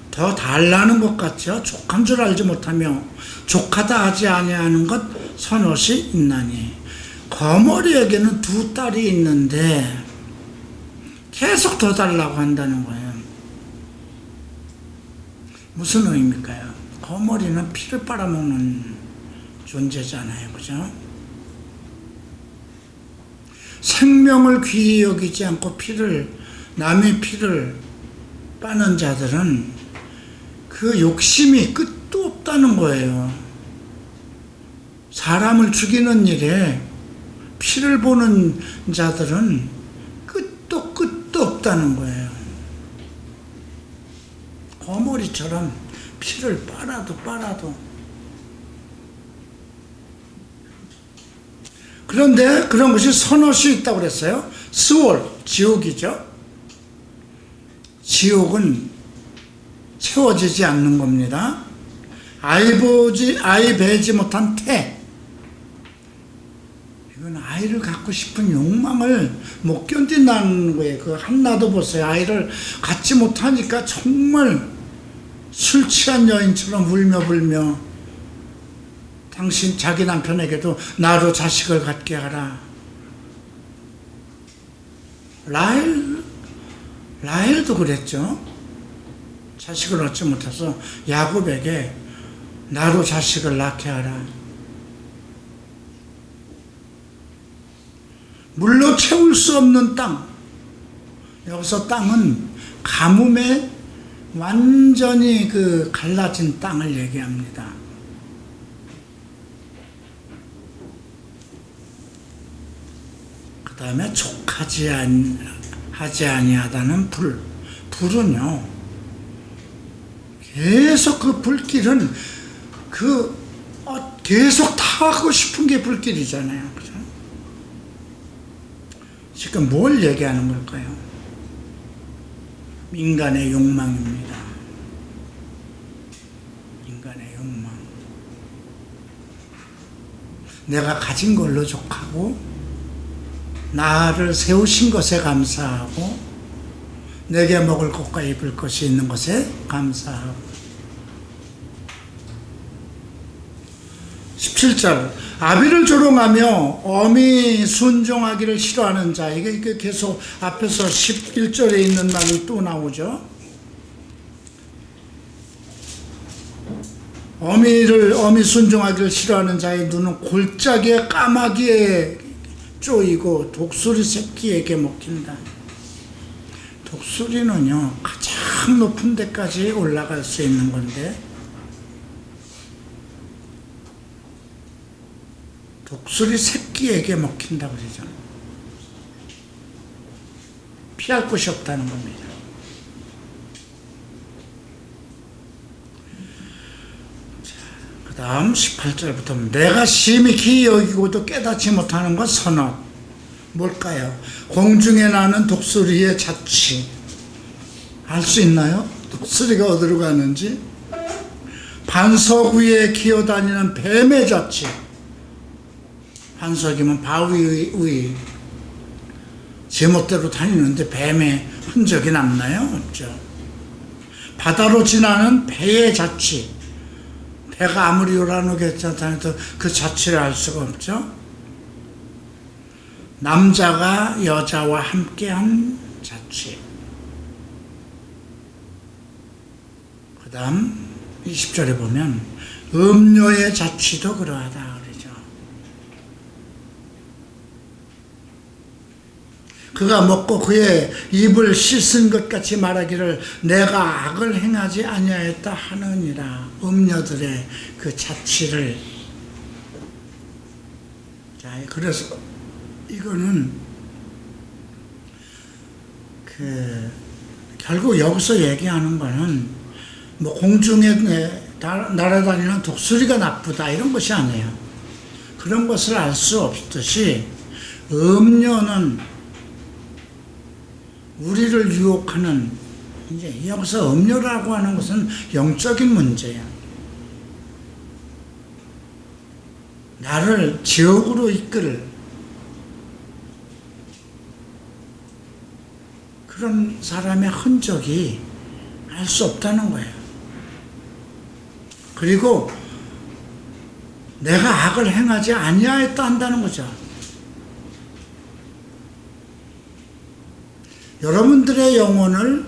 더 달라는 것 같죠. 족한 줄 알지 못하며 족하다 하지 아니하는 것 선옷이 있나니. 거머리에게는 두 딸이 있는데 계속 더 달라고 한다는 거예요. 무슨 의미일까요? 거머리는 피를 빨아먹는 존재잖아요. 그죠? 생명을 귀히 여기지 않고 남의 피를 빠는 자들은 그 욕심이 끝도 없다는 거예요. 사람을 죽이는 일에 피를 보는 자들은 끝도 없다는 거예요. 거머리처럼 피를 빨아도 그런데 그런 것이 선옷이 있다고 그랬어요. 스월, 지옥이죠. 지옥은 채워지지 않는 겁니다. 아이 배지 못한 태. 이건 아이를 갖고 싶은 욕망을 못 견딘다는 거예요. 그 한나도 보세요. 아이를 갖지 못하니까 정말 술 취한 여인처럼 울며 당신 자기 남편에게도 나로 자식을 갖게 하라. 라헬도 그랬죠. 자식을 얻지 못해서 야곱에게 나로 자식을 낳게 하라. 물로 채울 수 없는 땅. 여기서 땅은 가뭄에 완전히 갈라진 땅을 얘기합니다. 그 다음에 족하지 아니하다는 불은요, 계속 그 불길은 계속 타고 싶은 게 불길이잖아요. 그죠? 지금 뭘 얘기하는 걸까요? 인간의 욕망입니다. 인간의 욕망. 내가 가진 걸로 족하고 나를 세우신 것에 감사하고 내게 먹을 것과 입을 것이 있는 것에 감사하고 17절 아비를 조롱하며 어미 순종하기를 싫어하는 자. 이게 계속 앞에서 11절에 있는 말이 또 나오죠. 어미 순종하기를 싫어하는 자의 눈은 골짜기에 까마귀에 쪼이고 독수리 새끼에게 먹힌다. 독수리는요 가장 높은 데까지 올라갈 수 있는 건데 독수리 새끼에게 먹힌다 그러죠. 피할 곳이 없다는 겁니다. 그 다음 18절부터 내가 심히 기이 여기고도 깨닫지 못하는 것 선언. 뭘까요? 공중에 나는 독수리의 자취. 알 수 있나요? 독수리가 어디로 가는지. 반석 위에 기어다니는 뱀의 자취. 반석이면 바위 위 제멋대로 다니는데 뱀의 흔적이 남나요? 없죠. 바다로 지나는 배의 자취. 배가 아무리 요란하게 다녀도 그 자취를 알 수가 없죠. 남자가 여자와 함께한 자취. 그 다음 20절에 보면 음료의 자취도 그러하다 그러죠. 그가 먹고 그의 입을 씻은 것 같이 말하기를 내가 악을 행하지 아니하였다 하느니라. 음녀들의 그 자취를. 자, 그래서 이거는 결국 여기서 얘기하는 거는 뭐 공중에 날아다니는 독수리가 나쁘다 이런 것이 아니에요. 그런 것을 알 수 없듯이 음녀는 우리를 유혹하는, 이제 여기서 음료라고 하는 것은 영적인 문제야. 나를 지옥으로 이끌 그런 사람의 흔적이 알 수 없다는 거예요. 그리고 내가 악을 행하지 아니하였다 한다는 거죠. 여러분들의 영혼을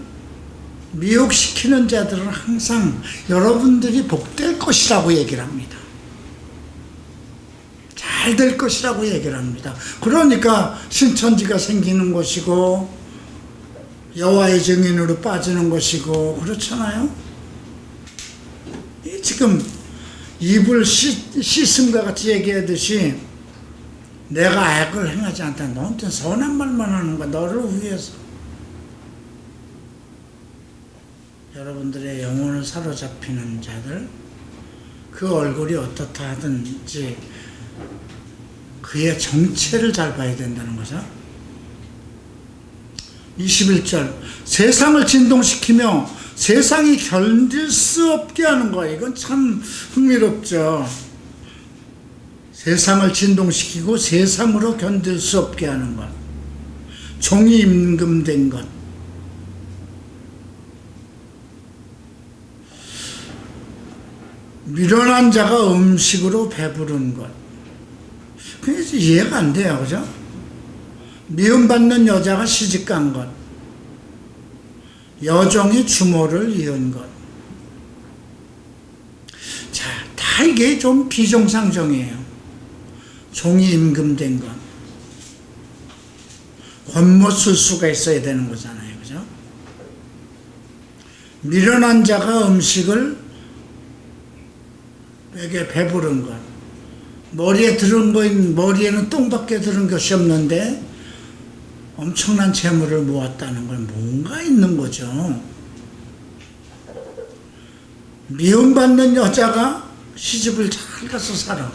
미혹시키는 자들은 항상 여러분들이 복될 것이라고 얘기를 합니다. 잘 될 것이라고 얘기를 합니다. 그러니까 신천지가 생기는 것이고 여호와의 증인으로 빠지는 것이고 그렇잖아요. 지금 입을 씻음과 같이 얘기하듯이 내가 악을 행하지 않다. 너한테 선한 말만 하는 거야. 너를 위해서. 여러분들의 영혼을 사로잡히는 자들, 그 얼굴이 어떻다 하든지 그의 정체를 잘 봐야 된다는 거죠. 21절 세상을 진동시키며 세상이 견딜 수 없게 하는 거예요. 이건 참 흥미롭죠. 세상을 진동시키고 세상으로 견딜 수 없게 하는 것. 종이 임금된 것. 미련한 자가 음식으로 배부른 것. 그래서 이해가 안 돼요. 그죠? 미움받는 여자가 시집간 것. 여종이 주모를 이은 것. 자, 다 이게 좀 비정상정이에요. 종이 임금된 것. 권모쓸 수가 있어야 되는 거잖아요. 그죠? 미련한 자가 음식을 에게 배부른 것. 머리에 들은 거인, 머리에는 똥밖에 들은 것이 없는데 엄청난 재물을 모았다는 건 뭔가 있는 거죠. 미움받는 여자가 시집을 잘 가서 살아.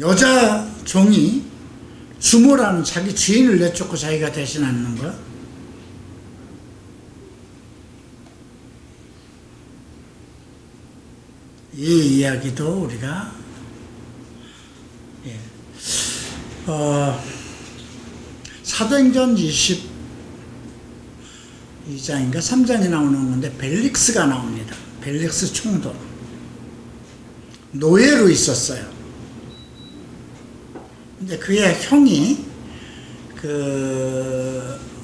여자 종이 주모라는 자기 주인을 내쫓고 자기가 대신하는 거. 이 이야기도 우리가 사도행전 22장인가 3장에 나오는 건데 벨릭스가 나옵니다. 벨릭스 총독. 노예로 있었어요. 근데 그의 형이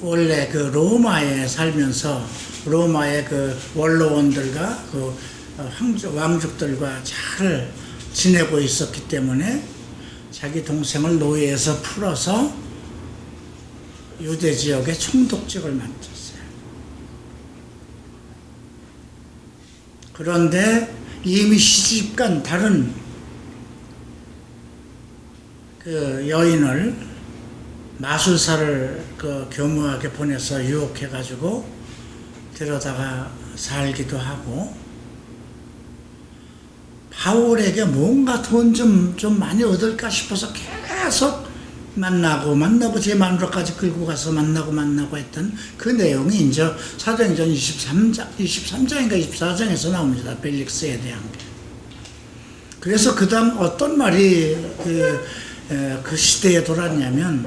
원래 로마에 살면서 로마의 원로원들과 왕족들과 잘 지내고 있었기 때문에 자기 동생을 노예에서 풀어서 유대 지역에 총독직을 맡겼어요. 그런데 이미 시집간 다른 여인을 마술사를 교묘하게 보내서 유혹해가지고 데려다가 살기도 하고, 바울에게 뭔가 돈 좀 많이 얻을까 싶어서 계속 만나고 제 마누라까지 끌고 가서 만나고 했던 그 내용이 이제 사도행전 23장인가 24장에서 나옵니다. 벨릭스에 대한 게. 그래서 그 다음 어떤 말이 그 시대에 돌았냐면,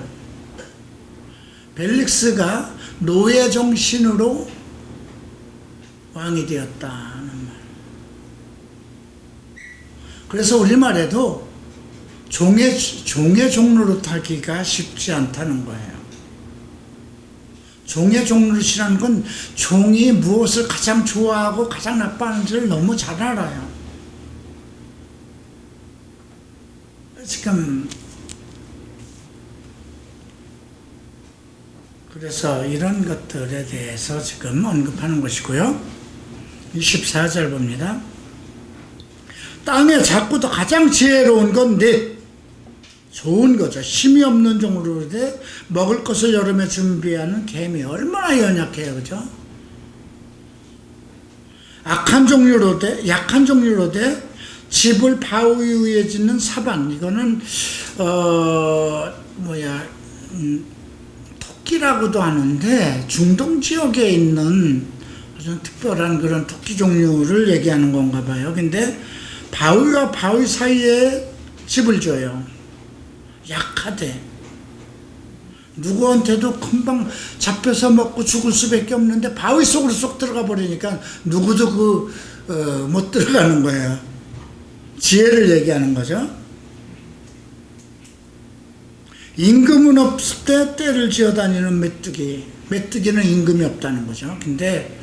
벨릭스가 노예 정신으로 왕이 되었다는 말. 그래서 우리말에도 종의 종로로 타기가 쉽지 않다는 거예요. 종의 종로시라는 건 종이 무엇을 가장 좋아하고 가장 나빠하는지를 너무 잘 알아요. 지금 그래서 이런 것들에 대해서 지금 언급하는 것이고요. 24절 봅니다. 땅에 작고도 가장 지혜로운 건 넷. 좋은 거죠. 힘이 없는 종으로 돼 먹을 것을 여름에 준비하는 개미. 얼마나 연약해요. 그죠? 약한 종류로 돼 집을 바위 위에 짓는 사반. 이거는 토끼라고도 하는데 중동 지역에 있는 아주 특별한 그런 토끼 종류를 얘기하는 건가 봐요. 근데 바위와 바위 사이에 집을 줘요. 약하대. 누구한테도 금방 잡혀서 먹고 죽을 수밖에 없는데 바위 속으로 쏙 들어가 버리니까 누구도 못 들어가는 거예요. 지혜를 얘기하는 거죠. 임금은 없을 때 떼를 지어다니는 메뚜기. 메뚜기는 임금이 없다는 거죠. 근데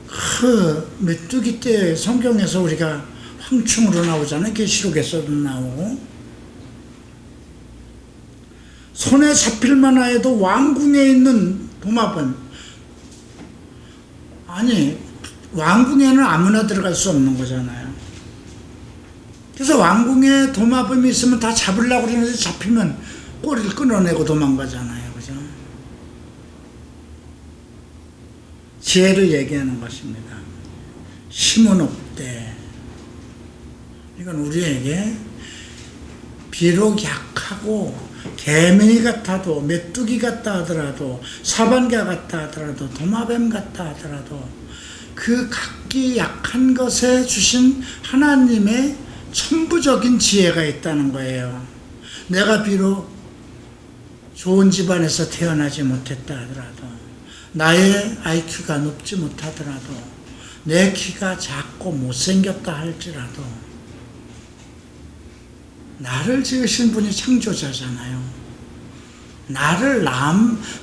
그 메뚜기 때 성경에서 우리가 황충으로 나오잖아요. 계시록에서도 나오고. 손에 잡힐만 해도 왕궁에 있는 도마뱀. 아니, 왕궁에는 아무나 들어갈 수 없는 거잖아요. 그래서 왕궁에 도마뱀이 있으면 다 잡으려고 그러는데 잡히면 꼬리를 끊어내고 도망가잖아요. 그죠? 지혜를 얘기하는 것입니다. 힘은 없대. 이건 우리에게 비록 약하고 개미 같아도, 메뚜기 같다 하더라도, 사반개 같다 하더라도, 도마뱀 같다 하더라도 그 각기 약한 것에 주신 하나님의 천부적인 지혜가 있다는 거예요. 내가 비록 좋은 집안에서 태어나지 못했다 하더라도, 나의 IQ가 높지 못하더라도, 내 키가 작고 못생겼다 할지라도 나를 지으신 분이 창조자잖아요.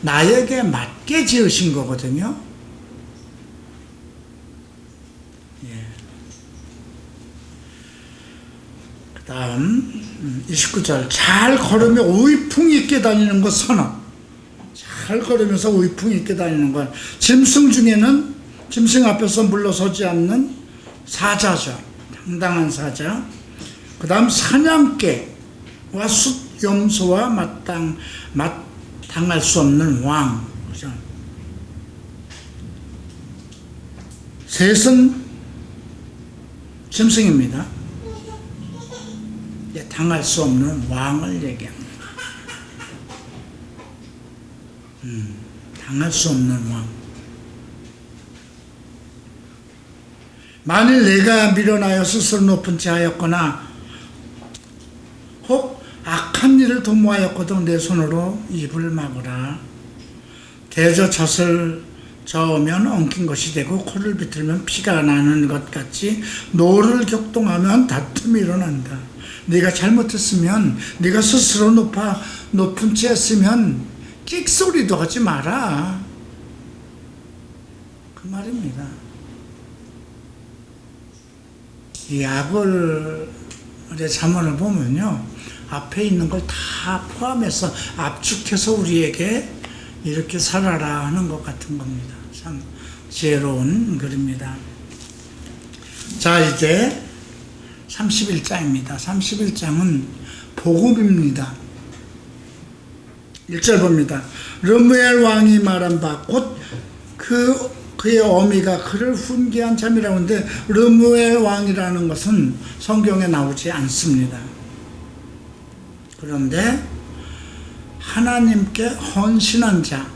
나에게 맞게 지으신 거거든요. 예. 그 다음 29절. 잘 걸으며 우이풍 있게 다니는 것 선언. 잘 걸으면서 우이풍 있게 다니는 것. 짐승 중에는 짐승 앞에서 물러서지 않는 사자죠. 당당한 사자. 그 다음 사냥개와 숫염소와 마땅할 수 없는 왕. 그죠? 셋은 짐승입니다. 당할 수 없는 왕을 얘기합니다. 당할 수 없는 왕. 만일 내가 미련하여 스스로 높은 채 하였거나 혹 악한 일을 도모하였거든 내 손으로 입을 막으라. 대저 젖을 저으면 엉킨 것이 되고 코를 비틀면 피가 나는 것 같이 노를 격동하면 다툼이 일어난다. 네가 잘못했으면 네가 스스로 높은 채 했으면 끽소리도 하지 마라. 그 말입니다. 이 약을 잠언을 보면요, 앞에 있는 걸 다 포함해서 압축해서 우리에게 이렇게 살아라 하는 것 같은 겁니다. 참 지혜로운 글입니다. 자, 이제 31장입니다. 31장은 복음입니다. 1절 봅니다. 르무엘 왕이 말한 바 곧 그의 어미가 그를 훈계한 참이라고 하는데, 르무엘 왕이라는 것은 성경에 나오지 않습니다. 그런데 하나님께 헌신한 자,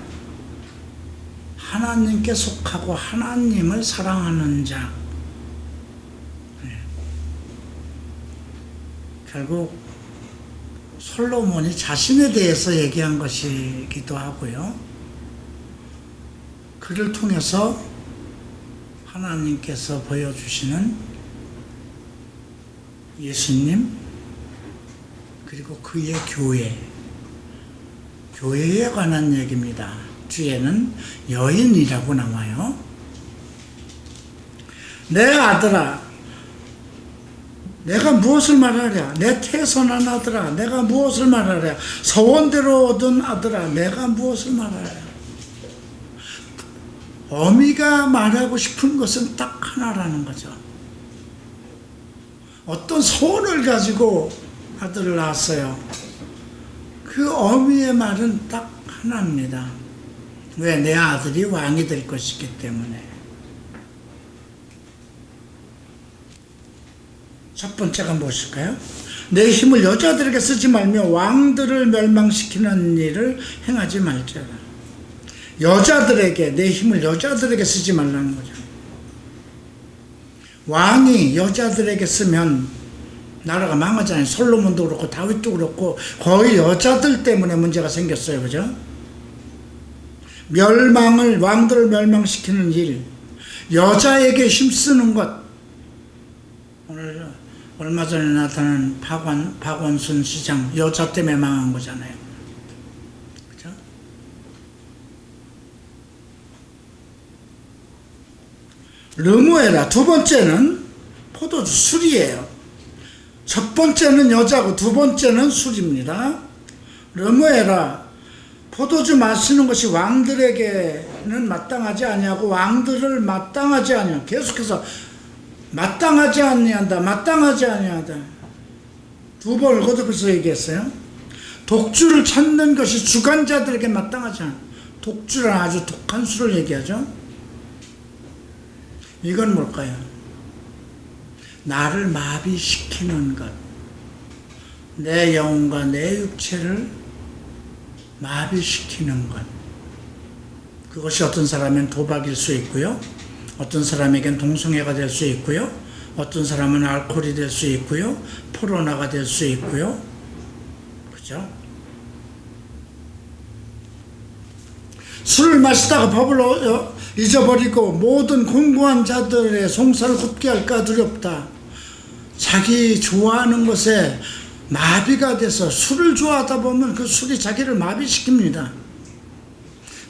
하나님께 속하고 하나님을 사랑하는 자, 결국 솔로몬이 자신에 대해서 얘기한 것이기도 하고요, 그를 통해서 하나님께서 보여주시는 예수님, 그리고 그의 교회에 관한 얘기입니다. 뒤에는 여인이라고 나와요. 내 아들아, 내가 무엇을 말하랴? 내 태선한 아들아, 내가 무엇을 말하랴? 서원대로 얻은 아들아, 내가 무엇을 말하랴? 어미가 말하고 싶은 것은 딱 하나라는 거죠. 어떤 소원을 가지고 아들을 낳았어요. 그 어미의 말은 딱 하나입니다. 왜? 내 아들이 왕이 될 것이기 때문에. 첫 번째가 무엇일까요? 내 힘을 여자들에게 쓰지 말며 왕들을 멸망시키는 일을 행하지 말자라. 여자들에게, 내 힘을 여자들에게 쓰지 말라는 거죠. 왕이 여자들에게 쓰면 나라가 망하잖아요. 솔로몬도 그렇고 다윗도 그렇고 거의 여자들 때문에 문제가 생겼어요. 그죠? 왕들을 멸망시키는 일, 여자에게 힘쓰는 것. 오늘 얼마 전에 나타난 박원순 시장, 여자 때문에 망한 거잖아요. 그죠? 르무에라, 두 번째는 포도주, 술이에요. 첫 번째는 여자고 두 번째는 술입니다. 르무에라, 포도주 마시는 것이 왕들에게는 마땅하지 아니하고 왕들을 마땅하지 아니하고, 계속해서 마땅하지 아니한다, 마땅하지 아니하다, 두 번을 거듭해서 얘기했어요. 독주를 찾는 것이 주관자들에게 마땅하지 않아. 독주란 아주 독한 술을 얘기하죠. 이건 뭘까요? 나를 마비시키는 것, 내 영혼과 내 육체를 마비시키는 것. 그것이 어떤 사람은 도박일 수 있고요, 어떤 사람에겐 동성애가 될 수 있고요, 어떤 사람은 알코올이 될 수 있고요, 포로나가 될 수 있고요. 그죠? 술을 마시다가 법을 잊어버리고 모든 공고한 자들의 송사를 굽게 할까 두렵다. 자기 좋아하는 것에 마비가 돼서 술을 좋아하다 보면 그 술이 자기를 마비시킵니다.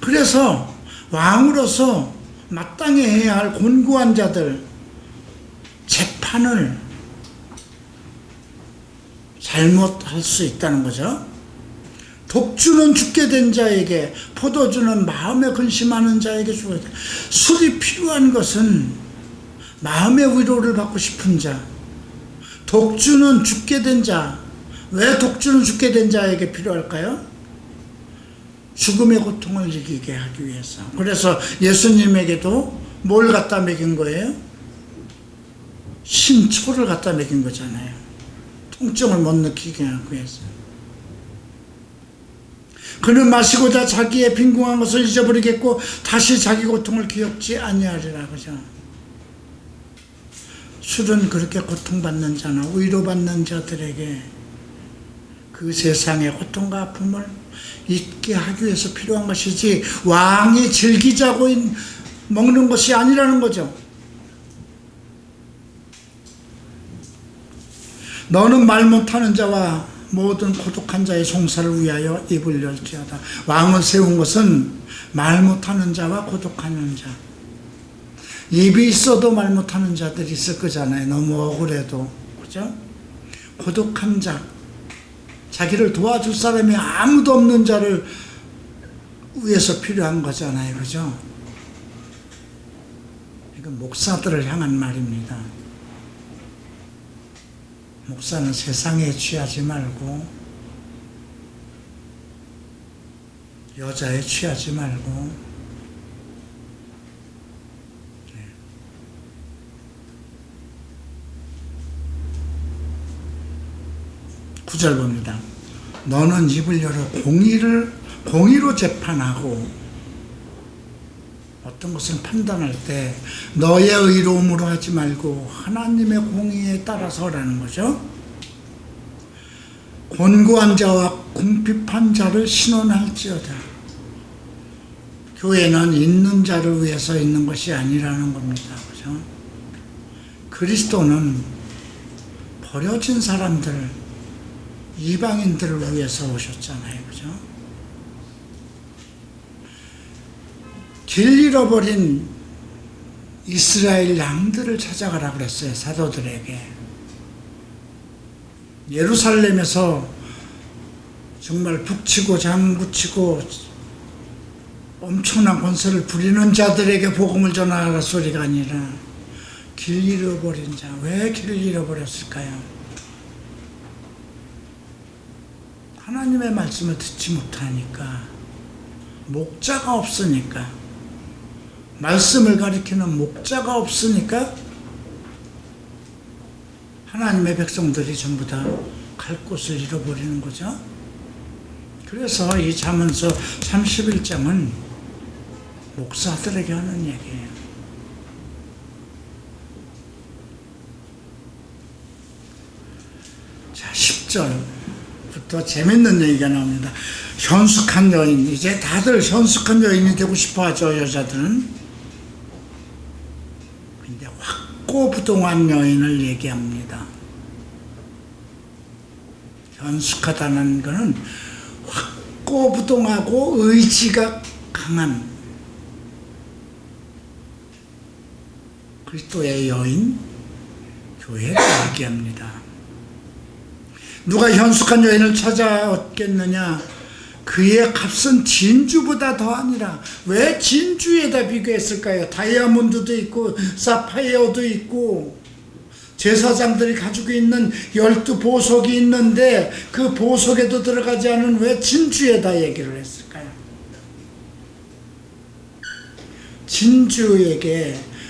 그래서 왕으로서 마땅히 해야 할 곤고한 자들 재판을 잘못할 수 있다는 거죠. 독주는 죽게 된 자에게, 포도주는 마음에 근심하는 자에게 주어야 돼. 술이 필요한 것은 마음의 위로를 받고 싶은 자. 독주는 죽게 된 자. 왜 독주는 죽게 된 자에게 필요할까요? 죽음의 고통을 이기게 하기 위해서. 그래서 예수님에게도 뭘 갖다 먹인 거예요? 신초를 갖다 먹인 거잖아요. 통증을 못 느끼게 하기 위해서. 그는 마시고자 자기의 빈궁한 것을 잊어버리겠고 다시 자기 고통을 기억지 아니하리라. 그죠? 술은 그렇게 고통받는 자나 위로받는 자들에게 그 세상의 고통과 아픔을 잊게 하기 위해서 필요한 것이지 왕이 즐기자고 먹는 것이 아니라는 거죠. 너는 말 못하는 자와 모든 고독한 자의 송사를 위하여 입을 열지어다. 왕을 세운 것은 말 못하는 자와 고독한 자, 입이 있어도 말 못하는 자들이 있을 거잖아요. 너무 억울해도. 그죠? 고독한 자, 자기를 도와줄 사람이 아무도 없는 자를 위해서 필요한 거잖아요. 그죠? 이건 목사들을 향한 말입니다. 목사는 세상에 취하지 말고, 여자에 취하지 말고, 9절 봅니다. 너는 입을 열어 공의로 재판하고, 어떤 것을 판단할 때 너의 의로움으로 하지 말고 하나님의 공의에 따라서 하라는 거죠. 곤고한 자와 궁핍한 자를 신원할지어다. 교회는 있는 자를 위해서 있는 것이 아니라는 겁니다. 그죠? 그리스도는 버려진 사람들, 이방인들을 위해서 오셨잖아요. 그죠? 길 잃어버린 이스라엘 양들을 찾아가라 그랬어요. 사도들에게. 예루살렘에서 정말 북치고 장구치고 엄청난 권세를 부리는 자들에게 복음을 전하라 소리가 아니라 길 잃어버린 자. 왜 길을 잃어버렸을까요? 하나님의 말씀을 듣지 못하니까, 목자가 없으니까, 말씀을 가리키는 목자가 없으니까 하나님의 백성들이 전부 다 갈 곳을 잃어버리는 거죠. 그래서 이 잠언서 31장은 목사들에게 하는 얘기예요. 자, 10절부터 재밌는 얘기가 나옵니다. 현숙한 여인, 이제 다들 현숙한 여인이 되고 싶어 하죠, 여자들은. 근데 확고부동한 여인을 얘기합니다. 현숙하다는 것은 확고부동하고 의지가 강한 그리스도의 여인, 교회를 얘기합니다. 누가 현숙한 여인을 찾아 얻겠느냐? 그의 값은 진주보다 더하니라. 왜 진주에다 비교했을까요? 다이아몬드도 있고 사파이어도 있고 제사장들이 가지고 있는 12보석이 있는데 그 보석에도 들어가지 않은 왜 진주에다 얘기를 했을까요?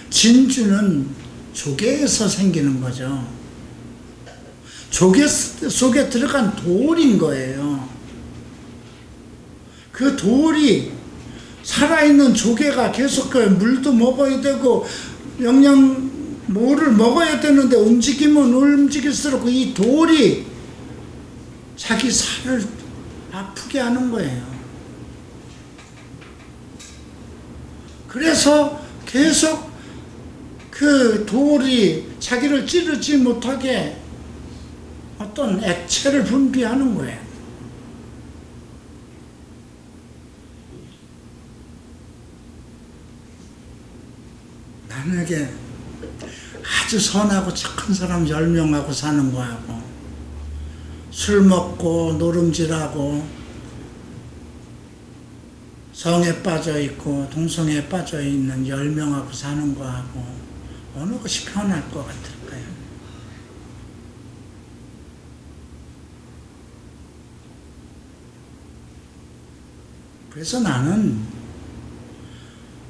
진주는 조개에서 생기는 거죠. 조개 속에 들어간 돌인 거예요. 그 돌이 살아있는 조개가 계속 물도 먹어야 되고 뭐를 먹어야 되는데 움직이면 움직일수록 이 돌이 자기 살을 아프게 하는 거예요. 그래서 계속 그 돌이 자기를 찌르지 못하게 어떤 액체를 분비하는 거예요. 만약에 아주 선하고 착한 사람 10명하고 사는 거하고 술 먹고 노름질하고 성에 빠져 있고 동성애에 빠져 있는 10명하고 사는 거하고 어느 것이 편할 것 같을까요? 그래서 나는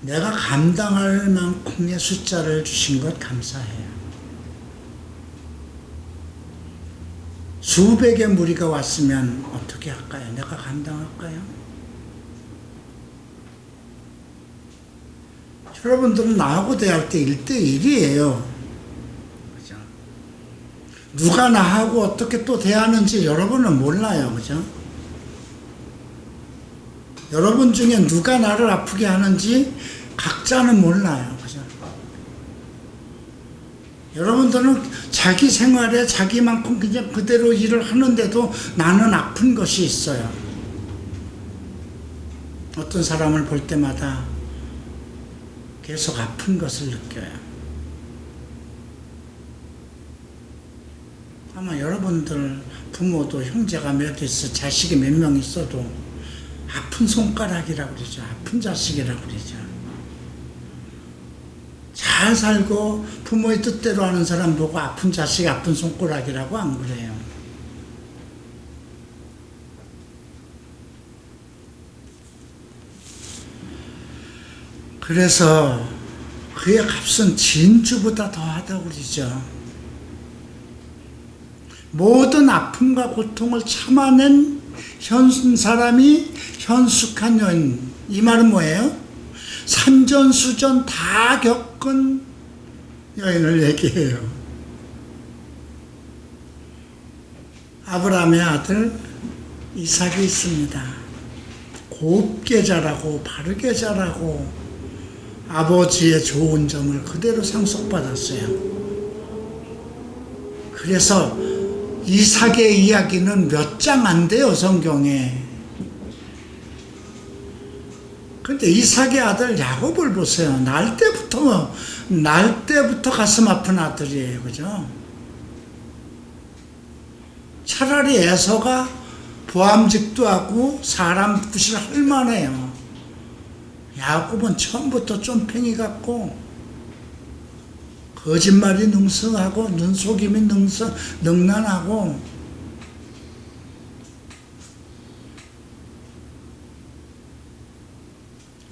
내가 감당할 만큼의 숫자를 주신 것 감사해요. 수백의 무리가 왔으면 어떻게 할까요? 내가 감당할까요? 여러분들은 나하고 대할 때 1대1이에요. 그죠? 누가 나하고 어떻게 또 대하는지 여러분은 몰라요. 그죠? 여러분 중에 누가 나를 아프게 하는지 각자는 몰라요. 그죠? 여러분들은 자기 생활에 자기만큼 그냥 그대로 일을 하는데도 나는 아픈 것이 있어요. 어떤 사람을 볼 때마다 계속 아픈 것을 느껴요. 아마 여러분들 부모도 형제가 몇 있어, 자식이 몇 명 있어도 아픈 손가락이라고 그러죠. 아픈 자식이라고 그러죠. 잘 살고 부모의 뜻대로 하는 사람 보고 아픈 자식, 아픈 손가락이라고 안 그래요. 그래서 그의 값은 진주보다 더하다고 그러죠. 모든 아픔과 고통을 참아낸 사람이 현숙한 여인. 이 말은 뭐예요? 산전수전 다 겪은 여인을 얘기해요. 아브라함의 아들 이삭이 있습니다. 곱게 자라고 바르게 자라고 아버지의 좋은 점을 그대로 상속받았어요. 그래서 이삭의 이야기는 몇 장 안 돼요, 성경에. 근데 이삭의 아들 야곱을 보세요. 날 때부터 가슴 아픈 아들이에요. 그죠? 차라리 에서가 보암직도 하고 사람 굿을 할 만해요. 야곱은 처음부터 쫌팽이 같고 거짓말이 능성하고 눈속임이 능란하고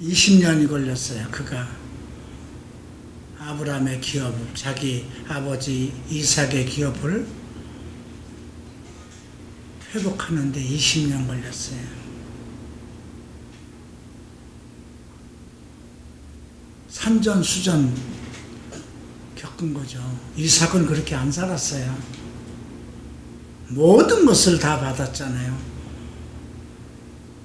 (20년이) 걸렸어요. 그가 아브라함의 기업, 자기 아버지 이삭의 기업을 회복하는데 20년 걸렸어요. 산전수전 겪은 거죠. 이삭은 그렇게 안 살았어요. 모든 것을 다 받았잖아요.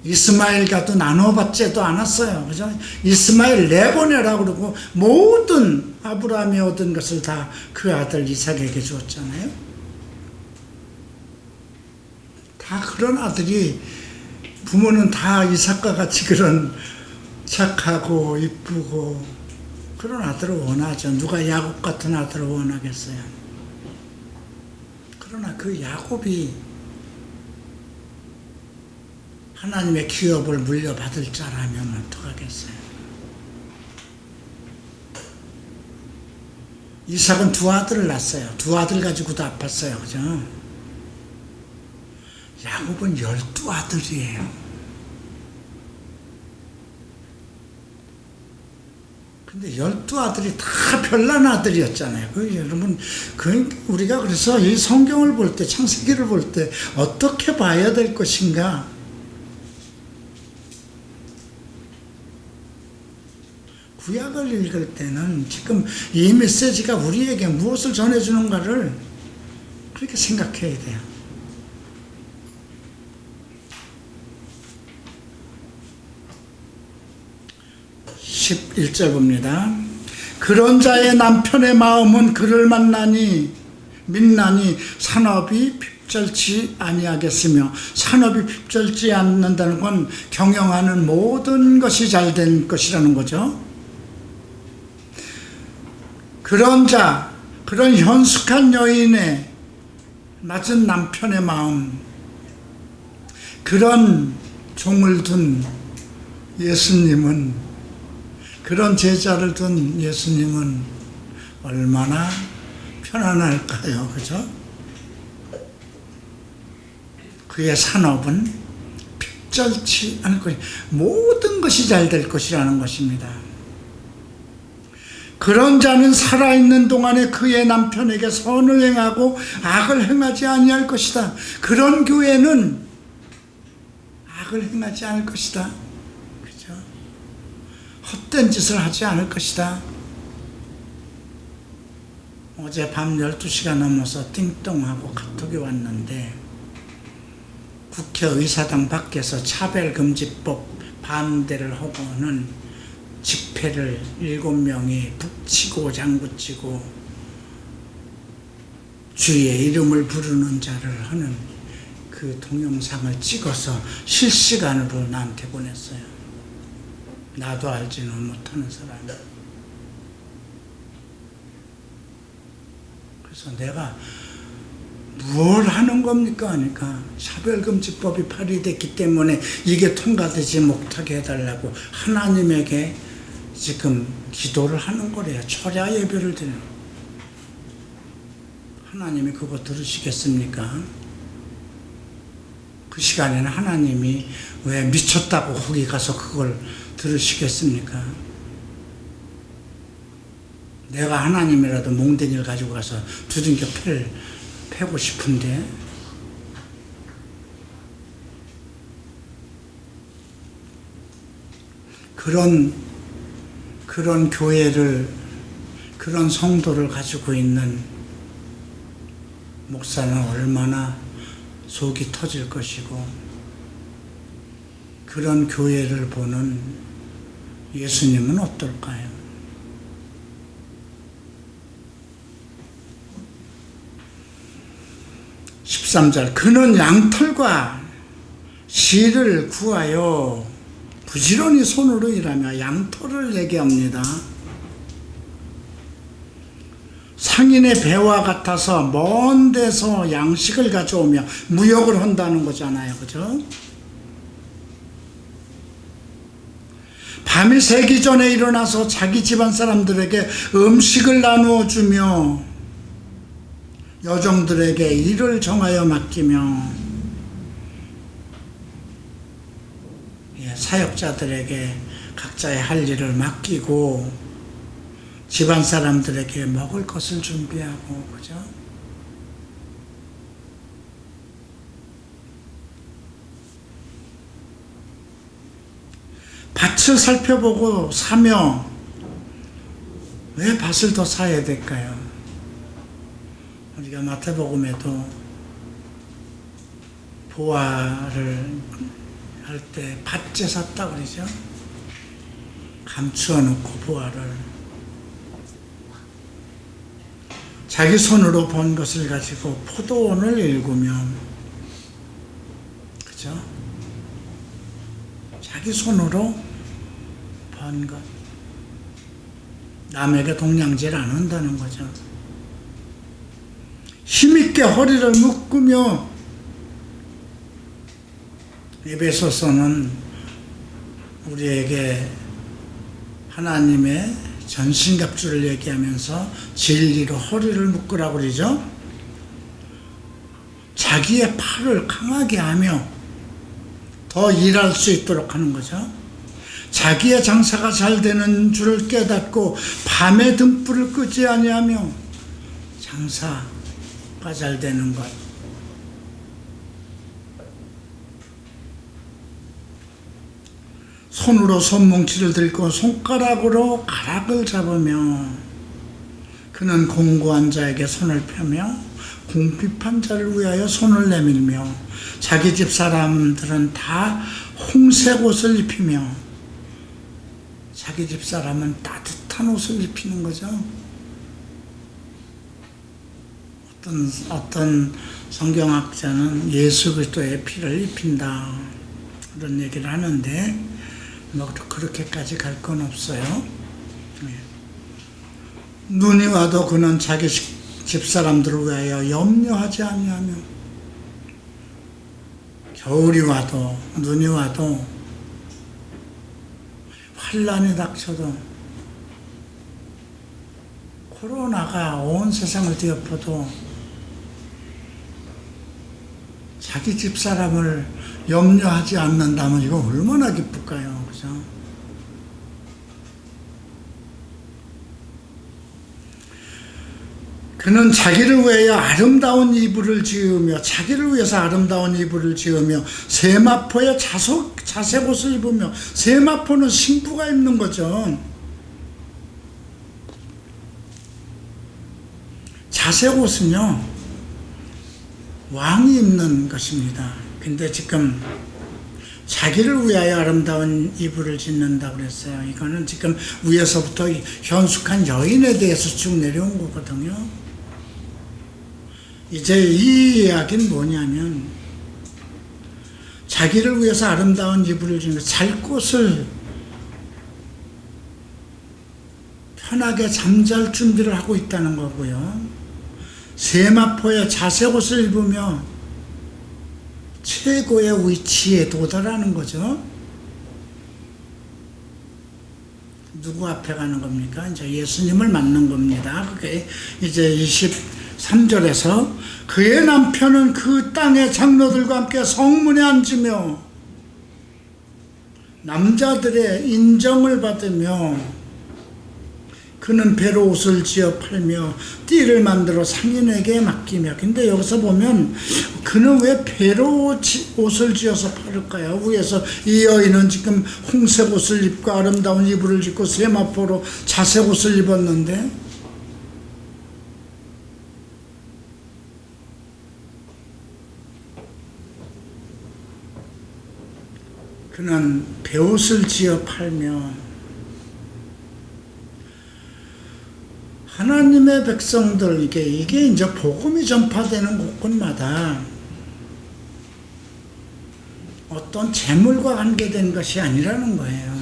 이스마엘과도 나눠받지도 않았어요. 그죠? 이스마엘 내보내라고 그러고 모든 아브라함이 얻은 것을 다 그 아들 이삭에게 주었잖아요. 다 그런 아들이, 부모는 다 이삭과 같이 그런 착하고 이쁘고 그런 아들을 원하죠. 누가 야곱 같은 아들을 원하겠어요. 그러나 그 야곱이 하나님의 기업을 물려받을 자라면 어떡하겠어요. 이삭은 두 아들을 낳았어요. 두 아들 가지고도 아팠어요. 그죠? 야곱은 12아들이에요. 근데 12아들이 다 별난 아들이었잖아요. 여러분, 우리가 그래서 이 성경을 볼 때, 창세기를 볼 때 어떻게 봐야 될 것인가? 구약을 읽을 때는 지금 이 메시지가 우리에게 무엇을 전해주는가를 그렇게 생각해야 돼요. 11절 봅니다. 그런 자의 남편의 마음은 그를 민나니 산업이 핍절치 아니하겠으며, 산업이 핍절치 않는다는 건 경영하는 모든 것이 잘 된 것이라는 거죠. 그런 자, 그런 현숙한 여인의 낮은 남편의 마음, 그런 종을 둔 예수님은, 그런 제자를 둔 예수님은 얼마나 편안할까요? 그죠? 그의 산업은 핍절치 않을 것이, 모든 것이 잘 될 것이라는 것입니다. 그런 자는 살아있는 동안에 그의 남편에게 선을 행하고 악을 행하지 아니할 것이다. 그런 교회는 악을 행하지 않을 것이다. 그죠? 헛된 짓을 하지 않을 것이다. 어제 밤 12시가 넘어서 띵동하고 카톡이 왔는데 국회의사당 밖에서 차별금지법 반대를 하고는 집회를 7명이 북치고 장구치고 주의 이름을 부르는 자를 하는 그 동영상을 찍어서 실시간으로 나한테 보냈어요. 나도 알지는 못하는 사람이. 그래서 내가 뭘 하는 겁니까? 하니까 차별금지법이 발의됐기 때문에 이게 통과되지 못하게 해달라고 하나님에게 지금 기도를 하는 거래요. 철야 예배를 드리는. 하나님이 그거 들으시겠습니까? 그 시간에는 하나님이 왜 미쳤다고 거기 가서 그걸 들으시겠습니까? 내가 하나님이라도 몽댕이를 가지고 가서 두들겨 패고 싶은데 그런 교회를, 그런 성도를 가지고 있는 목사는 얼마나 속이 터질 것이고, 그런 교회를 보는 예수님은 어떨까요? 13절, 그는 양털과 실을 구하여 부지런히 손으로 일하며 양털을 얘기합니다. 상인의 배와 같아서 먼 데서 양식을 가져오며 무역을 한다는 거잖아요. 그죠? 밤이 새기 전에 일어나서 자기 집안 사람들에게 음식을 나누어 주며 여종들에게 일을 정하여 맡기며 사역자들에게 각자의 할 일을 맡기고 집안 사람들에게 먹을 것을 준비하고, 그죠? 밭을 살펴보고 사며, 왜 밭을 더 사야 될까요? 우리가 마태복음에도 보화를 할 때 밭째 샀다 그러죠? 감추어 놓고 보화를. 자기 손으로 번 것을 가지고 포도원을 일구면, 그죠? 자기 손으로 번 것. 남에게 동냥질 안 한다는 거죠. 힘있게 허리를 묶으며, 에베소서는 우리에게 하나님의 전신갑주를 얘기하면서 진리로 허리를 묶으라고 그러죠. 자기의 팔을 강하게 하며 더 일할 수 있도록 하는 거죠. 자기의 장사가 잘 되는 줄을 깨닫고 밤에 등불을 끄지 아니하며 장사가 잘 되는 것. 손으로 손뭉치를 들고 손가락으로 가락을 잡으며, 그는 공고한 자에게 손을 펴며 궁핍한 자를 위하여 손을 내밀며, 자기 집 사람들은 다 홍색 옷을 입히며, 자기 집 사람은 따뜻한 옷을 입히는 거죠. 어떤 성경학자는 예수 그리스도의 피를 입힌다 그런 얘기를 하는데, 뭐 그렇게까지 갈 건 없어요. 눈이 와도 그는 자기 집사람들을 위하여 염려하지 아니하며, 겨울이 와도 눈이 와도 환란이 닥쳐도 코로나가 온 세상을 뒤엎어도 자기 집사람을 염려하지 않는다면 이거 얼마나 기쁠까요? 그죠? 그는 자기를 위하여 아름다운 이불을 지으며, 자기를 위해서 아름다운 이불을 지으며 세마포에 자색 옷을 입으며, 세마포는 신부가 입는 거죠. 자색 옷은요, 왕이 입는 것입니다. 근데 지금 자기를 위하여 아름다운 이불을 짓는다고 그랬어요. 이거는 지금 위에서부터 현숙한 여인에 대해서 쭉 내려온 거거든요. 이제 이 이야기는 뭐냐면, 자기를 위해서 아름다운 이불을 짓는 것, 잘 곳을 편하게 잠잘 준비를 하고 있다는 거고요. 세마포에 자색 옷을 입으며 최고의 위치에 도달하는 거죠. 누구 앞에 가는 겁니까? 이제 예수님을 만난 겁니다. 그게 이제 23절에서 그의 남편은 그 땅의 장로들과 함께 성문에 앉으며 남자들의 인정을 받으며 그는 배로 옷을 지어 팔며 띠를 만들어 상인에게 맡기며. 근데 여기서 보면 그는 왜 배로 옷을 지어서 팔을까요? 위에서 이 여인은 지금 홍색 옷을 입고 아름다운 이불을 짓고 세마포로 자색 옷을 입었는데, 그는 배옷을 지어 팔며 하나님의 백성들, 이게 이제 복음이 전파되는 곳곳마다 어떤 재물과 관계된 것이 아니라는 거예요.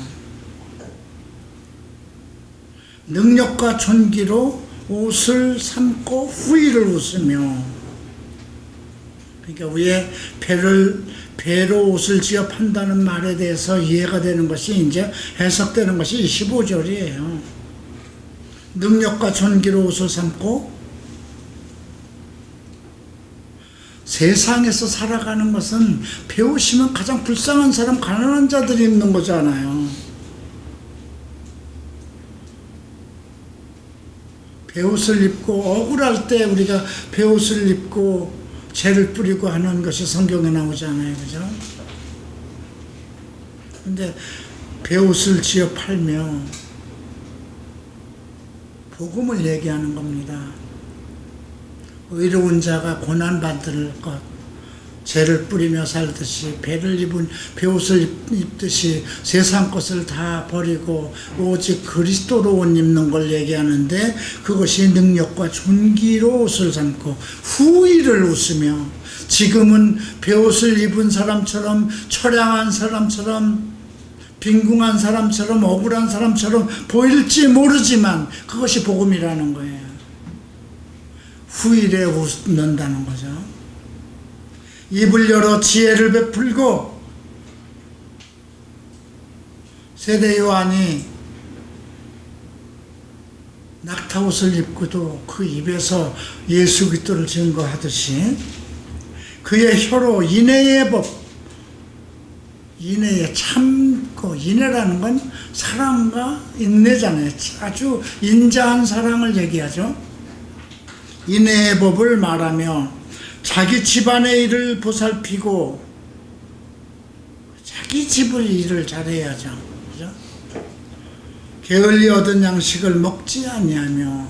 능력과 존귀로 옷을 삼고 후의를 웃으며. 그러니까 위에 배로 옷을 지어 판다는 말에 대해서 이해가 되는 것이, 이제 해석되는 것이 25절이에요. 능력과 존귀로 옷을 삼고. 세상에서 살아가는 것은 배우시면 가장 불쌍한 사람, 가난한 자들이 입는 거잖아요. 배옷을 입고, 억울할 때 우리가 배옷을 입고 죄를 뿌리고 하는 것이 성경에 나오잖아요. 그죠? 근데 배옷을 지어 팔며 복음을 얘기하는 겁니다. 의로운 자가 고난받을 것, 죄를 뿌리며 살듯이 배옷을 입듯이 세상 것을 다 버리고 오직 그리스도로 옷 입는 걸 얘기하는데, 그것이 능력과 존귀로 옷을 삼고 후의를 웃으며. 지금은 배옷을 입은 사람처럼, 처량한 사람처럼, 빈궁한 사람처럼, 억울한 사람처럼 보일지 모르지만 그것이 복음이라는 거예요. 후일에 웃는다는 거죠. 입을 열어 지혜를 베풀고. 세례 요한이 낙타옷을 입고도 그 입에서 예수 그리스도를 증거하듯이 그의 혀로 인애의 법, 인애에 참고, 인애라는 건 사랑과 인내잖아요. 아주 인자한 사랑을 얘기하죠. 인애의 법을 말하며 자기 집안의 일을 보살피고, 자기 집의 일을 잘해야죠. 그죠? 게을리 얻은 양식을 먹지 아니하며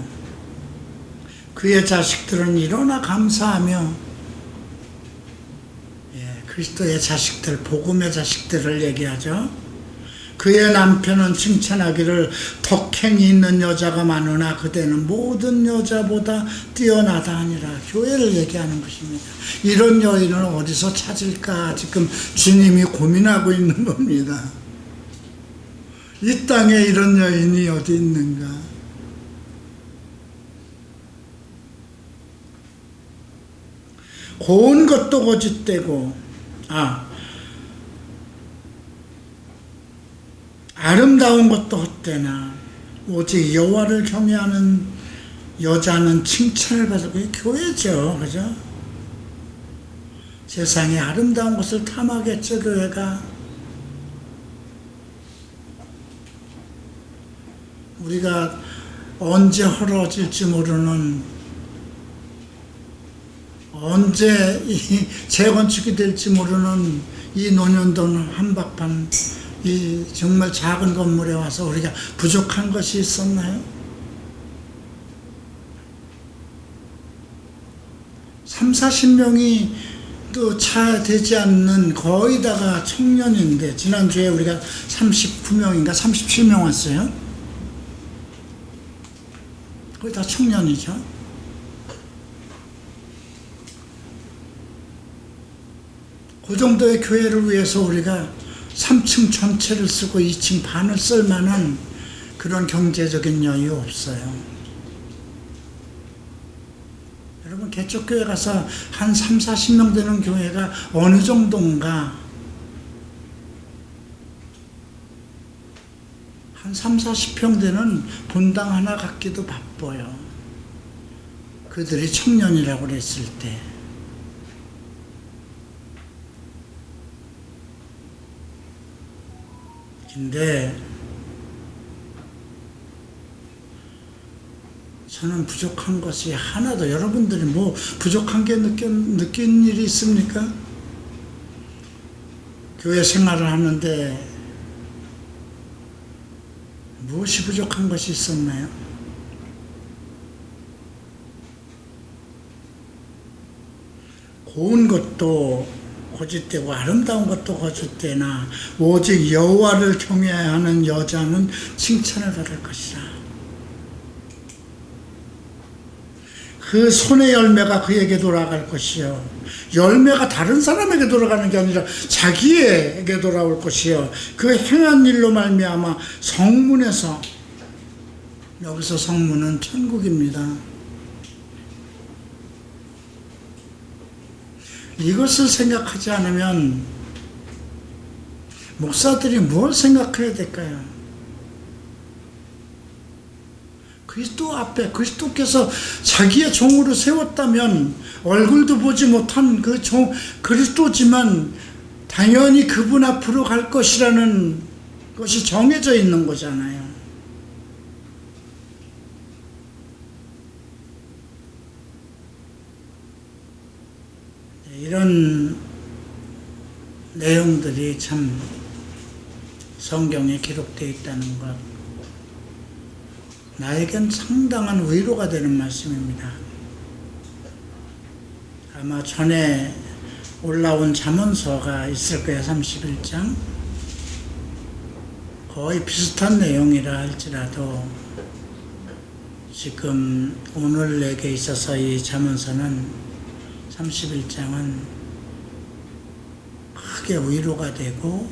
그의 자식들은 일어나 감사하며. 그리스도의 자식들, 복음의 자식들을 얘기하죠. 그의 남편은 칭찬하기를 덕행이 있는 여자가 많으나 그대는 모든 여자보다 뛰어나다 하니라. 교회를 얘기하는 것입니다. 이런 여인을 어디서 찾을까 지금 주님이 고민하고 있는 겁니다. 이 땅에 이런 여인이 어디 있는가. 고운 것도 거짓되고, 아름다운 것도 헛되나 오직 여호와를 경외하는 여자는 칭찬을 받고. 교회죠. 그죠? 세상에 아름다운 것을 탐하겠죠, 교회가. 우리가 언제 헐어질지 모르는, 언제 이 재건축이 될지 모르는 이 노년도는 한복판, 이 정말 작은 건물에 와서 우리가 부족한 것이 있었나요? 3, 40명이 또 차 되지 않는 거의 다가 청년인데, 지난주에 우리가 39명인가 37명 왔어요. 거의 다 청년이죠. 그 정도의 교회를 위해서 우리가 3층 전체를 쓰고 2층 반을 쓸 만한 그런 경제적인 여유 없어요. 여러분, 개척교회 가서 한 3, 40명 되는 교회가 어느 정도인가? 한 3, 40평 되는 본당 하나 갖기도 바빠요. 그들이 청년이라고 그랬을 때. 근데 저는 부족한 것이 하나도, 여러분들이 뭐 부족한 게 느낀 일이 있습니까? 교회 생활을 하는데 무엇이 부족한 것이 있었나요? 고운 것도 거짓되고 아름다운 것도 거짓되나 오직 여호와를 경외해야 하는 여자는 칭찬을 받을 것이라. 그 손의 열매가 그에게 돌아갈 것이요, 열매가 다른 사람에게 돌아가는 게 아니라 자기에게 돌아올 것이요, 그 행한 일로 말미암아 성문에서, 여기서 성문은 천국입니다. 이것을 생각하지 않으면 목사들이 뭘 생각해야 될까요? 그리스도 앞에, 그리스도께서 자기의 종으로 세웠다면 얼굴도 보지 못한 그 종, 그리스도지만 당연히 그분 앞으로 갈 것이라는 것이 정해져 있는 거잖아요. 이런 내용들이 참 성경에 기록되어 있다는 것, 나에겐 상당한 위로가 되는 말씀입니다. 아마 전에 올라온 잠언서가 있을 거예요. 31장. 거의 비슷한 내용이라 할지라도 지금 오늘 내게 있어서 이 잠언서는 31장은 크게 위로가 되고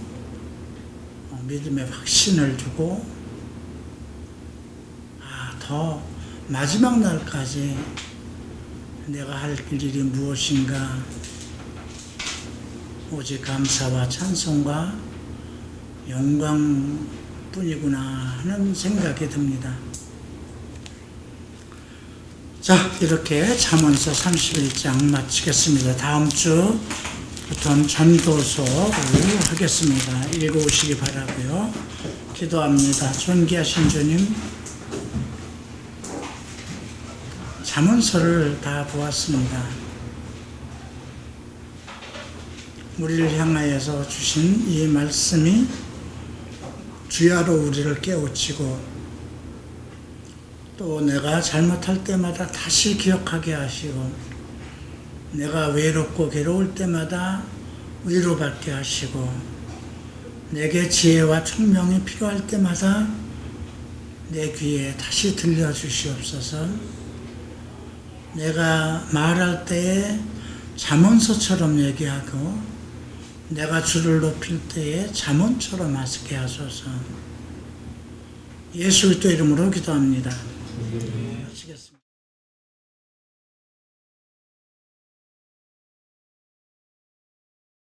믿음의 확신을 주고, 더 마지막 날까지 내가 할 일이 무엇인가, 오직 감사와 찬송과 영광뿐이구나 하는 생각이 듭니다. 자, 이렇게 잠언서 31장 마치겠습니다. 다음 주부터는 전도서를 하겠습니다. 읽어오시기 바라고요. 기도합니다. 존귀하신 주님, 잠언서를 다 보았습니다. 우리를 향하여서 주신 이 말씀이 주야로 우리를 깨우치고, 또 내가 잘못할 때마다 다시 기억하게 하시고, 내가 외롭고 괴로울 때마다 위로받게 하시고, 내게 지혜와 총명이 필요할 때마다 내 귀에 다시 들려주시옵소서. 내가 말할 때에 잠언서처럼 얘기하고, 내가 주를 높일 때에 잠언처럼 하게 하소서. 예수 그리스도 이름으로 기도합니다.